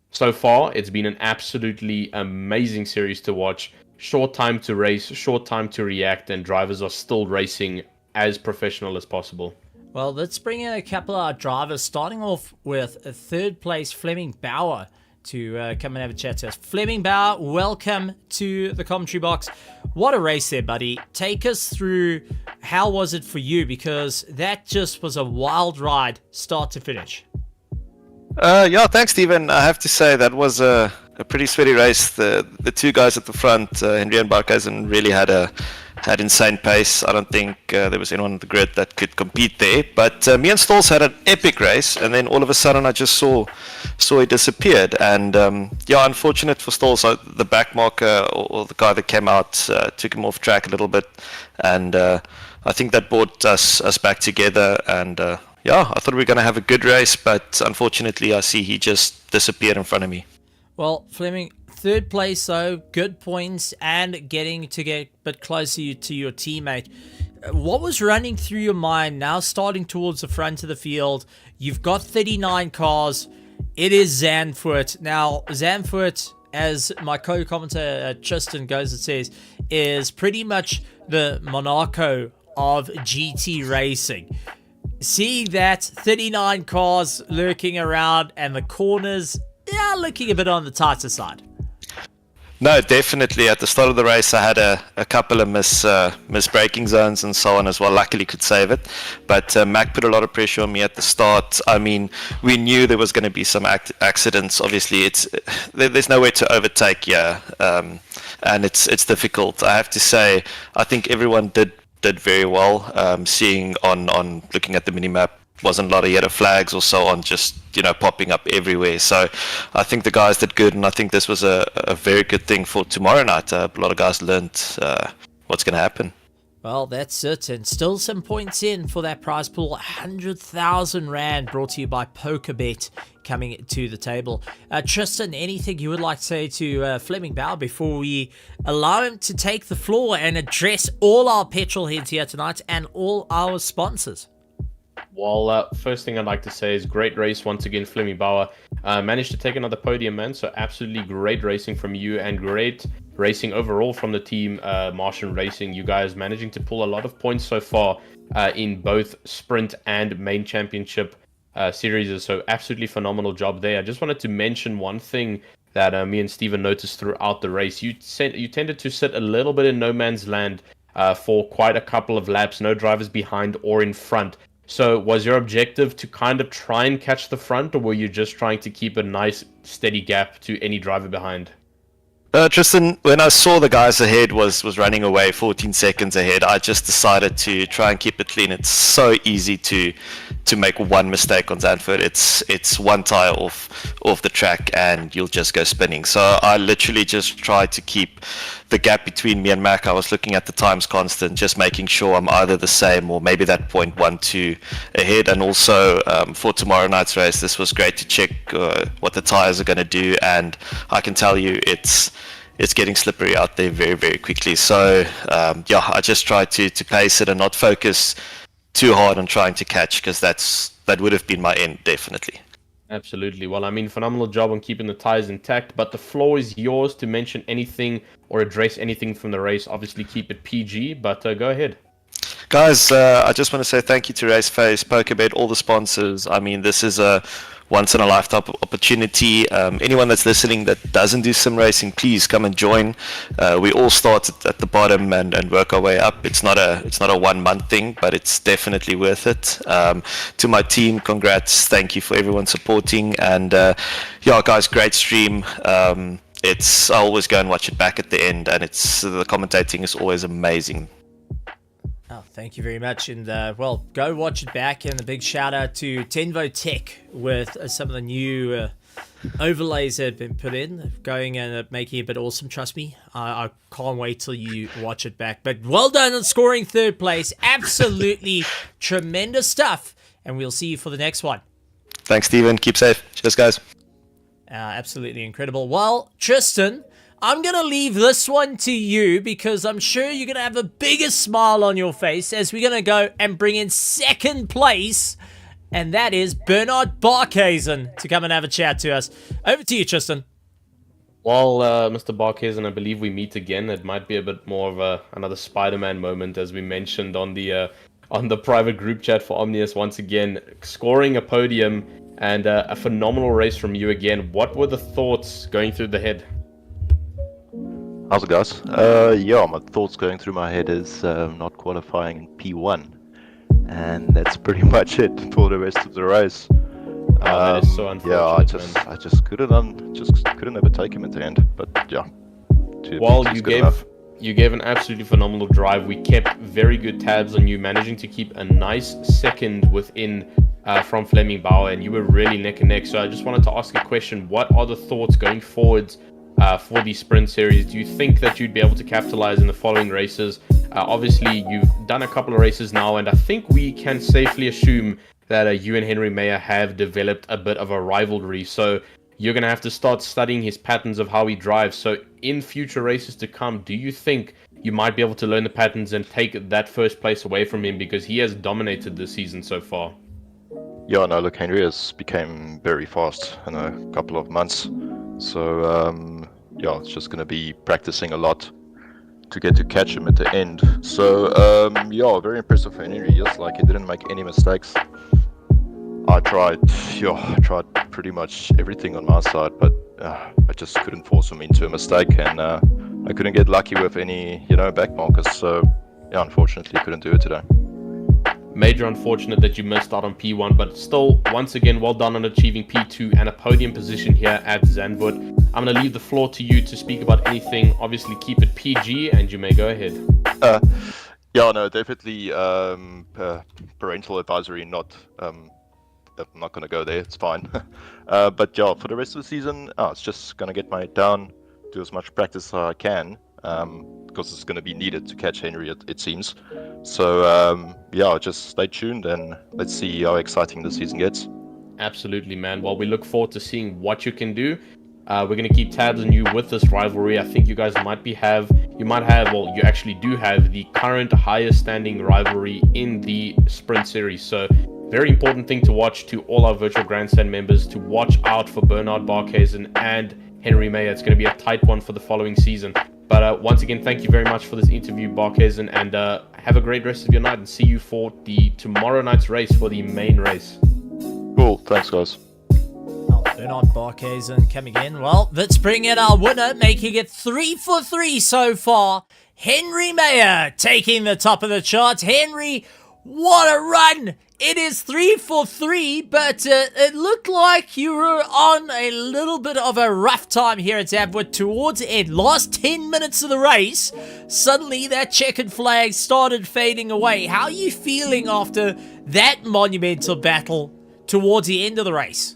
so far it's been an absolutely amazing series to watch. Short time to race, short time to react, and drivers are still racing as professional as possible. Well, let's bring in a couple of our drivers, starting off with a third place Fleming Bauer to come and have a chat to us. Fleming Bauer, welcome to the commentary box. What a race there, buddy. Take us through, how was it for you? Because that just was a wild ride, start to finish. Yeah, thanks, Steven. I have to say that was a pretty sweaty race. The two guys at the front, Henry and Barkhuizen, really had insane pace. I don't think there was anyone on the grid that could compete there. But me and Stalls had an epic race, and then all of a sudden I just saw he disappeared. And yeah, unfortunate for Stalls. The back marker or the guy that came out took him off track a little bit, and I think that brought us back together. And yeah, I thought we were going to have a good race, but unfortunately I see he just disappeared in front of me. Well, Fleming, third place though, good points and getting to get a bit closer to your teammate. What was running through your mind now, starting towards the front of the field? You've got 39 cars. It is Zandvoort. Now, Zandvoort, as my co-commentator Tristan goes and says, is pretty much the Monaco of GT racing. Seeing that 39 cars lurking around and the corners, yeah, looking a bit on the tighter side. No, definitely. At the start of the race, I had a couple of miss braking zones and so on as well. Luckily, could save it. But Mac put a lot of pressure on me at the start. I mean, we knew there was going to be some accidents. Obviously, there's no way to overtake here, and it's difficult. I have to say, I think everyone did very well. Seeing on looking at the minimap, wasn't a lot of yellow flags or so on, just popping up everywhere. So I think the guys did good, and I think this was a very good thing for tomorrow night. A lot of guys learned what's going to happen. Well, that's it, and still some points in for that prize pool. 100,000 Rand brought to you by PokerBet coming to the table. Tristan, anything you would like to say to Fleming Bauer before we allow him to take the floor and address all our petrol heads here tonight and all our sponsors? Well, first thing I'd like to say is great race once again, Fleming Bauer. Managed to take another podium, man, so absolutely great racing from you, and great racing overall from the team, Martian Racing. You guys managing to pull a lot of points so far in both sprint and main championship series, so absolutely phenomenal job there. I just wanted to mention one thing that me and Steven noticed throughout the race. You tended to sit a little bit in no man's land for quite a couple of laps, no drivers behind or in front. So was your objective to kind of try and catch the front, or were you just trying to keep a nice steady gap to any driver behind? Tristan, when I saw the guys ahead was running away 14 seconds ahead, I just decided to try and keep it clean. It's so easy to make one mistake on Zandvoort. It's one tire off the track and you'll just go spinning. So I literally just tried to keep the gap between me and Mac. I was looking at the times constant, just making sure I'm either the same or maybe that 0.12 ahead. And also for tomorrow night's race, this was great to check what the tires are going to do, and I can tell you it's getting slippery out there very, very quickly. So yeah, I just tried to pace it and not focus too hard on trying to catch, because that would have been my end, definitely. Absolutely. Well, I mean, phenomenal job on keeping the tires intact, but the floor is yours to mention anything or address anything from the race. Obviously, keep it PG, but go ahead. Guys, I just want to say thank you to RaceFace, PokerBet, all the sponsors. I mean, this is a once-in-a-lifetime opportunity. Anyone that's listening that doesn't do sim racing, please come and join. We all start at the bottom and work our way up. It's not a 1 month thing, but it's definitely worth it. To my team, congrats. Thank you for everyone supporting. And yeah, guys, great stream. I always go and watch it back at the end, and the commentating is always amazing. Oh, thank you very much. And, well, go watch it back. And a big shout out to Tenvo Tech with some of the new overlays that have been put in, going and making it a bit awesome. Trust me, I can't wait till you watch it back. But well done on scoring third place. Absolutely tremendous stuff. And we'll see you for the next one. Thanks, Steven. Keep safe. Cheers, guys. Absolutely incredible. Well, Tristan, I'm going to leave this one to you, because I'm sure you're going to have a bigger smile on your face as we're going to go and bring in second place, and that is Bernard Barkhuizen to come and have a chat to us. Over to you, Tristan. Well, Mr. Barkhuizen, I believe we meet again. It might be a bit more of another Spider-Man moment, as we mentioned on the private group chat for Omnius. Once again, scoring a podium and a phenomenal race from you again. What were the thoughts going through the head? How's it, guys? Yeah, my thoughts going through my head is not qualifying in P1, and that's pretty much it for the rest of the race. That is so unfortunate. Yeah, I just couldn't overtake him at the end. But yeah. Well, you gave an absolutely phenomenal drive. We kept very good tabs on you, managing to keep a nice second within from Fleming Bauer, and you were really neck and neck. So I just wanted to ask a question: what are the thoughts going forwards for the sprint series? Do you think that you'd be able to capitalize in the following races? Obviously, you've done a couple of races now, and I think we can safely assume that you and Henry Mayer have developed a bit of a rivalry. So you're going to have to start studying his patterns of how he drives. So in future races to come, do you think you might be able to learn the patterns and take that first place away from him, because he has dominated this season so far? Yeah, no, look, Henry has become very fast in a couple of months. So, yeah, it's just going to be practicing a lot to get to catch him at the end. So, yeah, very impressive for Henry. Just like he didn't make any mistakes. I tried pretty much everything on my side, but I just couldn't force him into a mistake, and I couldn't get lucky with any, back markers. So, yeah, unfortunately, couldn't do it today. Major unfortunate that you missed out on P1, but still, once again, well done on achieving P2 and a podium position here at Zandvoort. I'm going to leave the floor to you to speak about anything. Obviously, keep it PG, and you may go ahead. Yeah, no, definitely parental advisory, not... I'm not going to go there, it's fine. But yeah, for the rest of the season, it's just going to get my head down, do as much practice as I can, because it's going to be needed to catch Henry, it seems. So, yeah, just stay tuned and let's see how exciting the season gets. Absolutely, man. Well, we look forward to seeing what you can do. We're going to keep tabs on you with this rivalry. I think you guys you actually do have the current highest standing rivalry in the sprint series. So, very important thing to watch to all our virtual grandstand members, to watch out for Bernard Barkhuizen and Henry Mayer. It's going to be a tight one for the following season. But once again, thank you very much for this interview, Barkhuizen, and have a great rest of your night, and see you for the tomorrow night's race for the main race. Cool, thanks guys. Bernard Barkhuizen coming in. Well, let's bring in our winner, making it 3 for 3 so far. Henry Mayer taking the top of the chart. Henry, what a run! It is 3 for 3, but it looked like you were on a little bit of a rough time here at Zandvoort towards the end. Last 10 minutes of the race, suddenly that checkered flag started fading away. How are you feeling after that monumental battle towards the end of the race?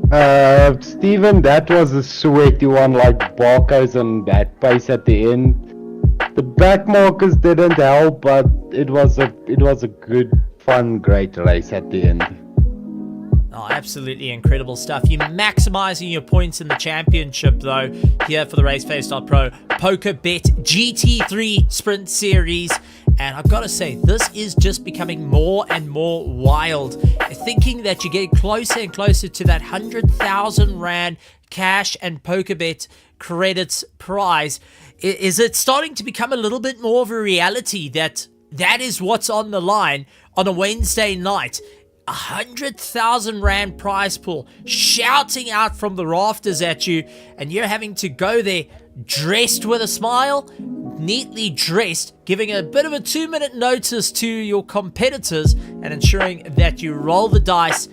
Steven, that was a sweaty one, like Barco's on that pace at the end. The back markers didn't help, but it was a good, fun, great race at the end. Oh, absolutely incredible stuff. You're maximizing your points in the championship, though, here for the RaceFace.Pro PokerBet GT3 Sprint Series. And I've got to say, this is just becoming more and more wild. Thinking that you get closer and closer to that 100,000 Rand cash and PokerBet credits prize. Is it starting to become a little bit more of a reality that is what's on the line on a Wednesday night? 100,000 Rand prize pool shouting out from the rafters at you, and you're having to go there dressed with a smile, neatly dressed, giving a bit of a 2-minute notice to your competitors and ensuring that you roll the dice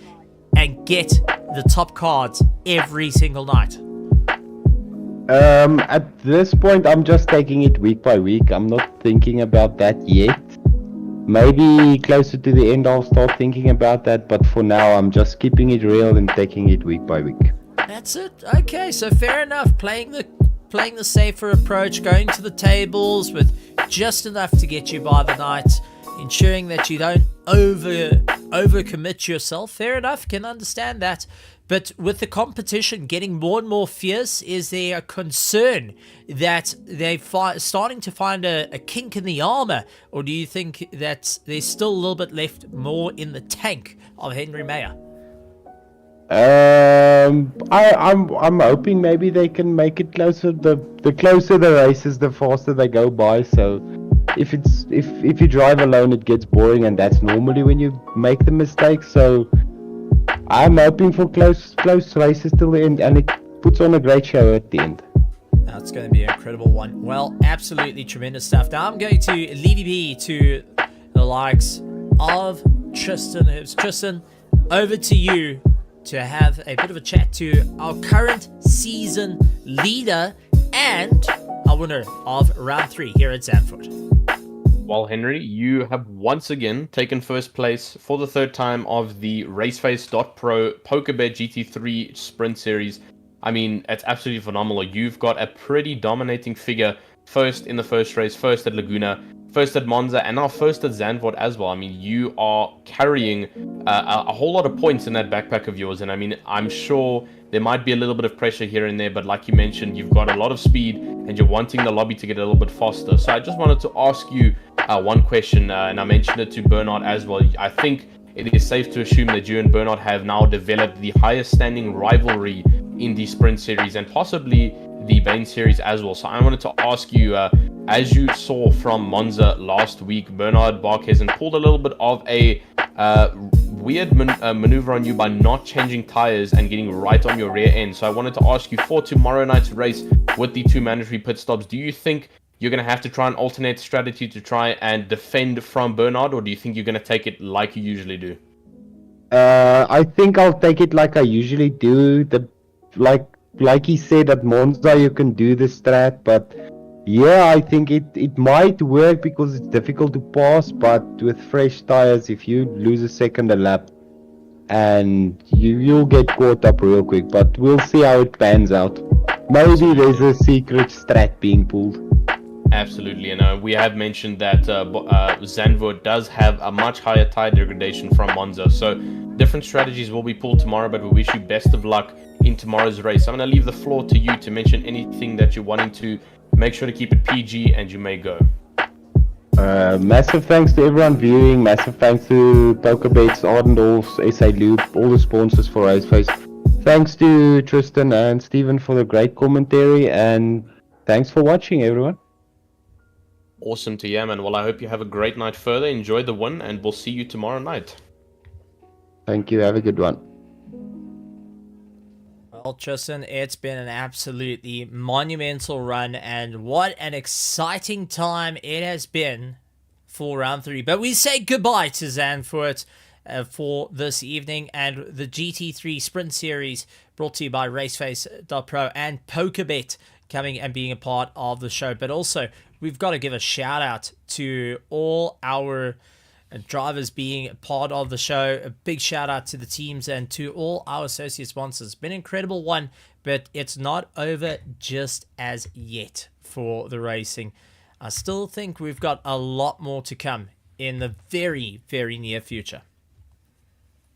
and get the top cards every single night. At this point, I'm just taking it week by week. I'm not thinking about that yet. Maybe closer to the end I'll start thinking about that, but for now I'm just keeping it real and taking it week by week. That's it. Okay, so fair enough. Playing the safer approach, going to the tables with just enough to get you by the night, ensuring that you don't overcommit yourself. Fair enough, can understand that. But with the competition getting more and more fierce, is there a concern that they're starting to find a kink in the armor? Or do you think that there's still a little bit left more in the tank of Henry Mayer? I'm hoping maybe they can make it closer. The closer the races, the faster they go by. So if you drive alone, it gets boring, and that's normally when you make the mistake. So I'm hoping for close races till the end, and it puts on a great show at the end. Now it's going to be an incredible one. Well, absolutely tremendous stuff. Now I'm going to leave you be to the likes of Tristan. Tristan, over to you to have a bit of a chat to our current season leader and our winner of round 3 here at Zandvoort. Well, Henry, you have once again taken first place for the third time of the RaceFace.Pro PokerBet GT3 Sprint Series. I mean, it's absolutely phenomenal. You've got a pretty dominating figure, first in the first race, first at Laguna, first at Monza, and now first at Zandvoort as well. I mean, you are carrying a whole lot of points in that backpack of yours, and I mean, I'm sure there might be a little bit of pressure here and there, but like you mentioned, you've got a lot of speed, and you're wanting the lobby to get a little bit faster. So I just wanted to ask you one question, and I mentioned it to Bernard as well. I think it is safe to assume that you and Bernard have now developed the highest standing rivalry in the Sprint Series and possibly the Bane Series as well. So I wanted to ask you, as you saw from Monza last week, Bernard Barkhuizen pulled a little bit of a weird maneuver on you by not changing tires and getting right on your rear end. So I wanted to ask you, for tomorrow night's race with the 2 mandatory pit stops, do you think you're going to have to try an alternate strategy to try and defend from Bernard, or do you think you're going to take it like you usually do? I think I'll take it like I usually do. Like he said, at Monza you can do the strat, but yeah, I think it might work because it's difficult to pass, but with fresh tires, if you lose a second a lap, and you'll get caught up real quick. But we'll see how it pans out. Maybe there's a secret strat being pulled. Absolutely, and we have mentioned that Zandvoort does have a much higher tire degradation from Monza, so different strategies will be pulled tomorrow, but we wish you best of luck in tomorrow's race. I'm going to leave the floor to you to mention anything that you're wanting to. Make sure to keep it PG, and you may go. Massive thanks to everyone viewing, massive thanks to PokerBet, Ardendorf, SA Loop, all the sponsors for RaceFace. Thanks to Tristan and Steven for the great commentary, and thanks for watching, everyone. Awesome to hear, man. Well, I hope you have a great night further. Enjoy the win, and we'll see you tomorrow night. Thank you. Have a good one. Well, Well, Tristan, it's been an absolutely monumental run, and what an exciting time it has been for round 3. But we say goodbye to Zandvoort for this evening, and the GT3 Sprint Series brought to you by RaceFace.Pro and PokerBet coming and being a part of the show. But also, we've got to give a shout out to all our drivers being part of the show. A big shout out to the teams and to all our associate sponsors. It's been an incredible one, but it's not over just as yet for the racing. I still think we've got a lot more to come in the very, very near future.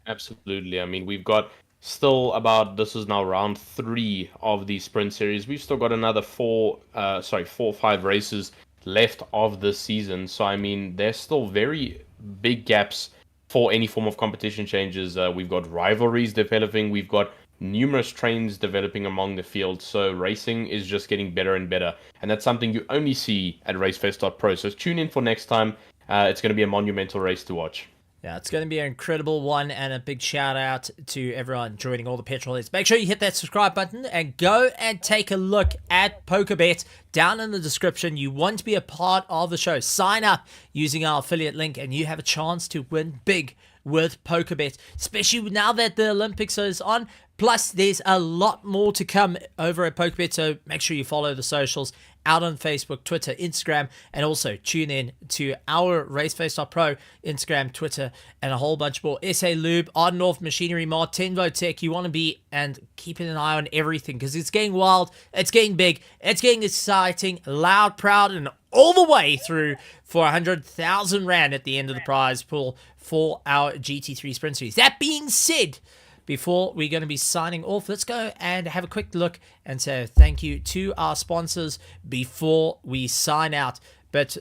Absolutely. I mean, we've got still this is now round 3 of the sprint series. We've still got another 4 or 5 races left of this season. So, I mean, there's still very big gaps for any form of competition changes. We've got rivalries developing. We've got numerous trains developing among the field. So racing is just getting better and better. And that's something you only see at RaceFace.Pro. So tune in for next time. It's going to be a monumental race to watch. Yeah, it's going to be an incredible one, and a big shout out to everyone joining all the petrol heads. Make sure you hit that subscribe button and go and take a look at PokerBet down in the description. You want to be a part of the show. Sign up using our affiliate link, and you have a chance to win big with PokerBet, especially now that the Olympics is on. Plus, there's a lot more to come over at PokerBet, so make sure you follow the socials out on Facebook, Twitter, Instagram, and also tune in to our RaceFace.Pro, Instagram, Twitter, and a whole bunch more. SA Lube, Ardenhof Machinery Mart, Tenvo Tech. You want to be and keeping an eye on everything because it's getting wild, it's getting big, it's getting exciting, loud, proud, and all the way through for 100,000 Rand at the end of the prize pool for our GT3 Sprint Series. That being said, before we're going to be signing off, let's go and have a quick look and say thank you to our sponsors before we sign out. But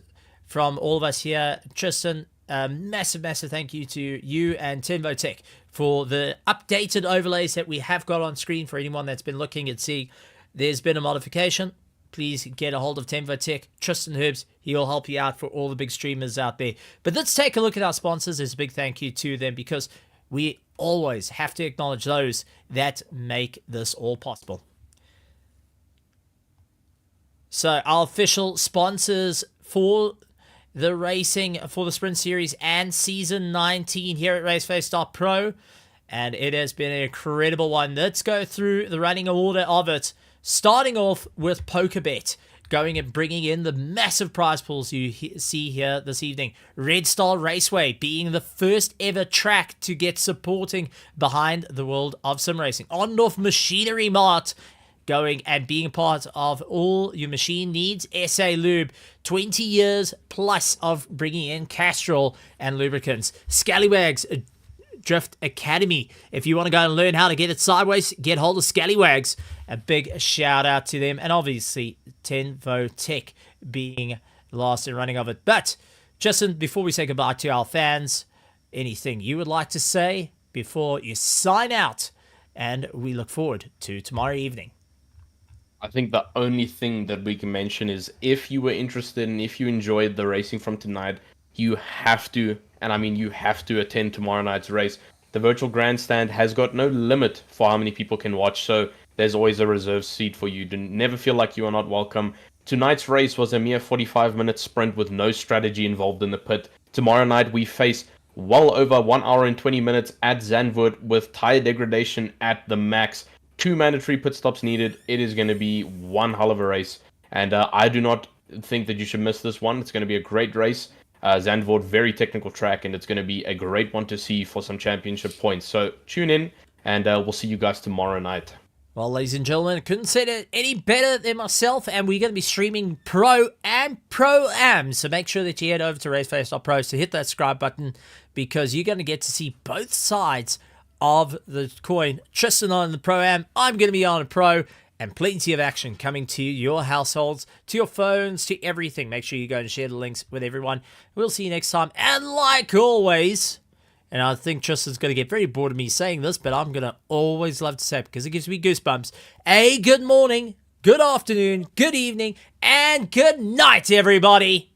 from all of us here, Tristan, a massive, massive thank you to you and Tenvo Tech for the updated overlays that we have got on screen for anyone that's been looking and seeing. There's been a modification. Please get a hold of Tenvo Tech, Tristan Herbs. He will help you out for all the big streamers out there. But let's take a look at our sponsors. There's a big thank you to them because we always have to acknowledge those that make this all possible. So our official sponsors for the racing for the Sprint Series and Season 19 here at RaceFace.Pro. And it has been an incredible one. Let's go through the running order of it. Starting off with PokerBet, going and bringing in the massive prize pools you see here this evening. Red Star Raceway being the first ever track to get supporting behind the world of sim racing. Ardenhof Machinery Mart going and being part of all your machine needs. SA Lube, 20 years plus of bringing in Castrol and lubricants. Scallywags Drift Academy. If you want to go and learn how to get it sideways, get hold of Scallywags. A big shout out to them. And obviously, Tenvo Tech being the last in running of it. But, Justin, before we say goodbye to our fans, anything you would like to say before you sign out? And we look forward to tomorrow evening. I think the only thing that we can mention is if you were interested and if you enjoyed the racing from tonight, you have to, and I mean you have to attend tomorrow night's race. The virtual grandstand has got no limit for how many people can watch, so there's always a reserved seat for you. Do never feel like you are not welcome. Tonight's race was a mere 45-minute sprint with no strategy involved in the pit. Tomorrow night we face well over 1 hour and 20 minutes at Zandvoort with tire degradation at the max. 2 mandatory pit stops needed. It is going to be one hell of a race, and I do not think that you should miss this one. It's going to be a great race. Zandvoort, very technical track, and it's going to be a great one to see for some championship points. So tune in, and we'll see you guys tomorrow night. Well, ladies and gentlemen, couldn't say it any better than myself, and we're going to be streaming Pro and Pro-Am. So make sure that you head over to RaceFace.Pro to hit that subscribe button because you're going to get to see both sides of the coin. Tristan on the Pro-Am, I'm going to be on a Pro, and plenty of action coming to your households, to your phones, to everything. Make sure you go and share the links with everyone. We'll see you next time. And like always, and I think Tristan's going to get very bored of me saying this, but I'm going to always love to say it because it gives me goosebumps. A good morning, good afternoon, good evening, and good night, everybody.